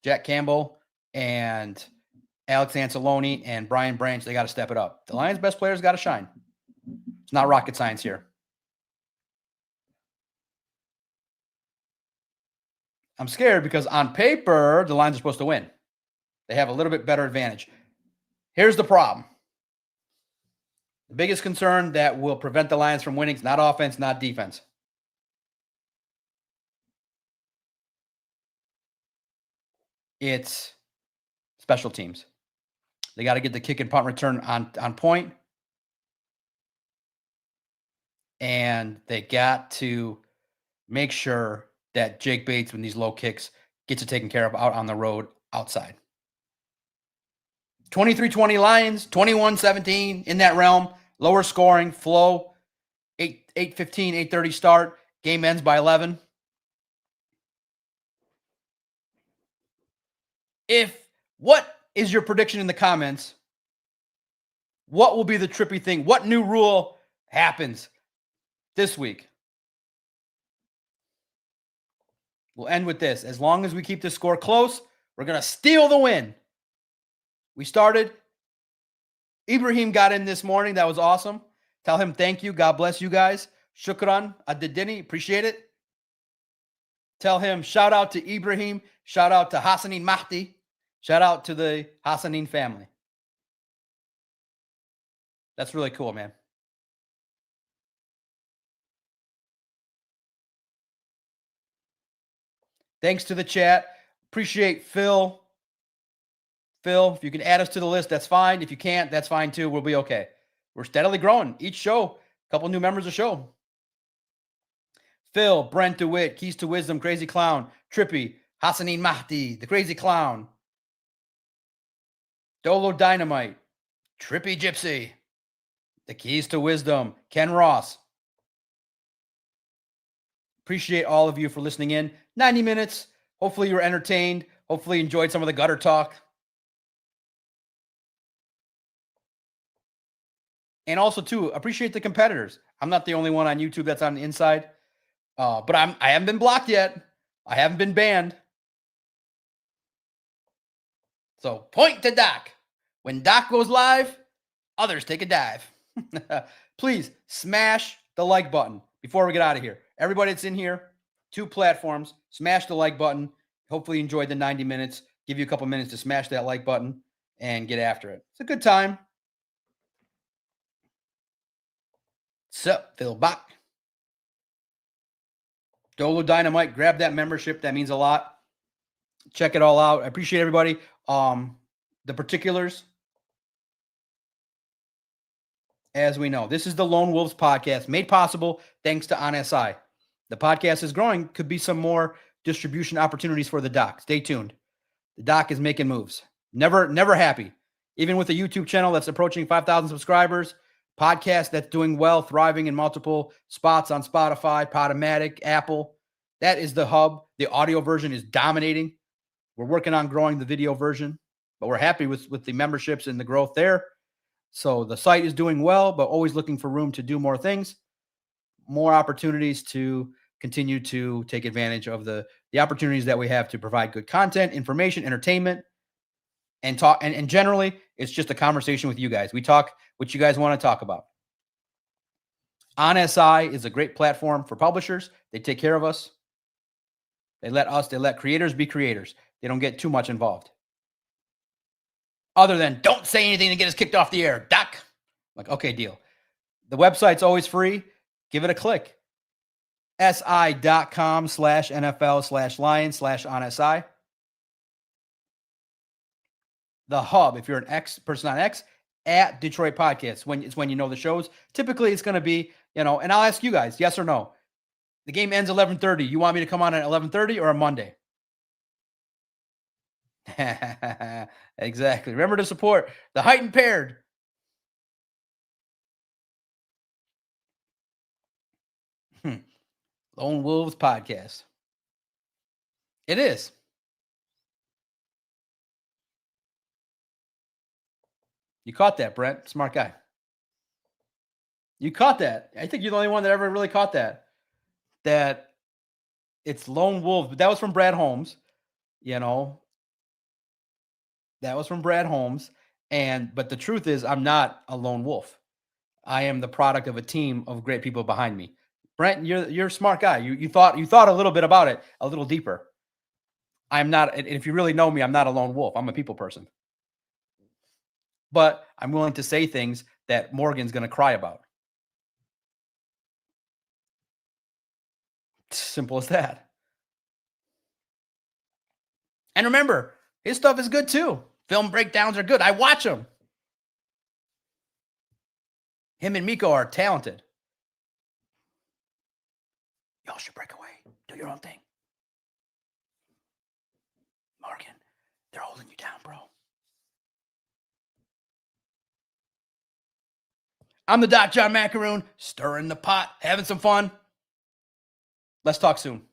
Jack Campbell and Alex Anzalone and Brian Branch, they got to step it up. The Lions' best players got to shine. It's not rocket science here. I'm scared because on paper, the Lions are supposed to win. They have a little bit better advantage. Here's the problem. The biggest concern that will prevent the Lions from winning is not offense, not defense. It's special teams. They got to get the kick and punt return on point. And they got to make sure that Jake Bates, when these low kicks, gets it taken care of out on the road outside. 23-20 Lions, 21-17 in that realm. Lower scoring, flow, 8:15, 8:30 start. Game ends by 11. What is your prediction in the comments? What will be the trippy thing? What new rule happens this week? We'll end with this. As long as we keep this score close, we're going to steal the win. We started. Ibrahim got in this morning. That was awesome. Tell him thank you. God bless you guys. Shukran adidini. Appreciate it. Tell him shout out to Ibrahim. Shout out to Hassanin Mahdi. Shout out to the Hassanin family. That's really cool, man. Thanks to the chat. Appreciate Phil. Phil, if you can add us to the list, that's fine. If you can't, that's fine too. We'll be okay. We're steadily growing. Each show, a couple new members a show. Phil, Brent DeWitt, Keys to Wisdom, Crazy Clown, Trippy, Hassanin Mahdi, the Crazy Clown, Dolo Dynamite, Trippy Gypsy, the Keys to Wisdom, Ken Ross. Appreciate all of you for listening in. 90 minutes. Hopefully you were entertained. Hopefully you enjoyed some of the gutter talk. And also, too, appreciate the competitors. I'm not the only one on YouTube that's on the inside. But I haven't been blocked yet. I haven't been banned. So point to Doc. When Doc goes live, others take a dive. Please smash the like button before we get out of here. Everybody that's in here, 2 platforms, smash the like button. Hopefully you enjoyed the 90 minutes. Give you a couple minutes to smash that like button and get after it. It's a good time. Sup, Phil Bach. Dolo Dynamite, grab that membership. That means a lot. Check it all out. I appreciate everybody. The particulars, as we know, this is the Lone Wolves podcast made possible thanks to OnSI. The podcast is growing. Could be some more distribution opportunities for the doc. Stay tuned. The doc is making moves. Never happy. Even with a YouTube channel that's approaching 5,000 subscribers, podcast that's doing well, thriving in multiple spots on Spotify, Podomatic, Apple. That is the hub. The audio version is dominating. We're working on growing the video version, but we're happy with the memberships and the growth there. So the site is doing well, but always looking for room to do more things. more opportunities to continue to take advantage of the opportunities that we have to provide good content, information, entertainment, and talk. And generally, it's just a conversation with you guys. We talk what you guys want to talk about. On SI is a great platform for publishers. They take care of us. They let creators be creators. They don't get too much involved. Other than don't say anything to get us kicked off the air, Doc. Like, okay, deal. The website's always free. Give it a click. si.com/NFL/Lions/on-SI. The hub, if you're an X person on X, at Detroit Podcasts. When you know the shows. Typically, it's going to be, and I'll ask you guys, yes or no. The game ends 11:30. You want me to come on at 11:30 or a Monday? Exactly. Remember to support the heightened paired. Lone Wolves Podcast. It is. You caught that, Brent. Smart guy. You caught that. I think you're the only one that ever really caught that. That it's Lone Wolves. But that was from Brad Holmes. That was from Brad Holmes. But the truth is, I'm not a lone wolf. I am the product of a team of great people behind me. Brent, you're a smart guy. You thought a little bit about it, a little deeper. I'm not, and if you really know me, I'm not a lone wolf. I'm a people person. But I'm willing to say things that Morgan's going to cry about. Simple as that. And remember, his stuff is good too. Film breakdowns are good. I watch them. Him and Miko are talented. Y'all should break away. Do your own thing. Morgan, they're holding you down, bro. I'm the Doc John Macaroon, stirring the pot, having some fun. Let's talk soon.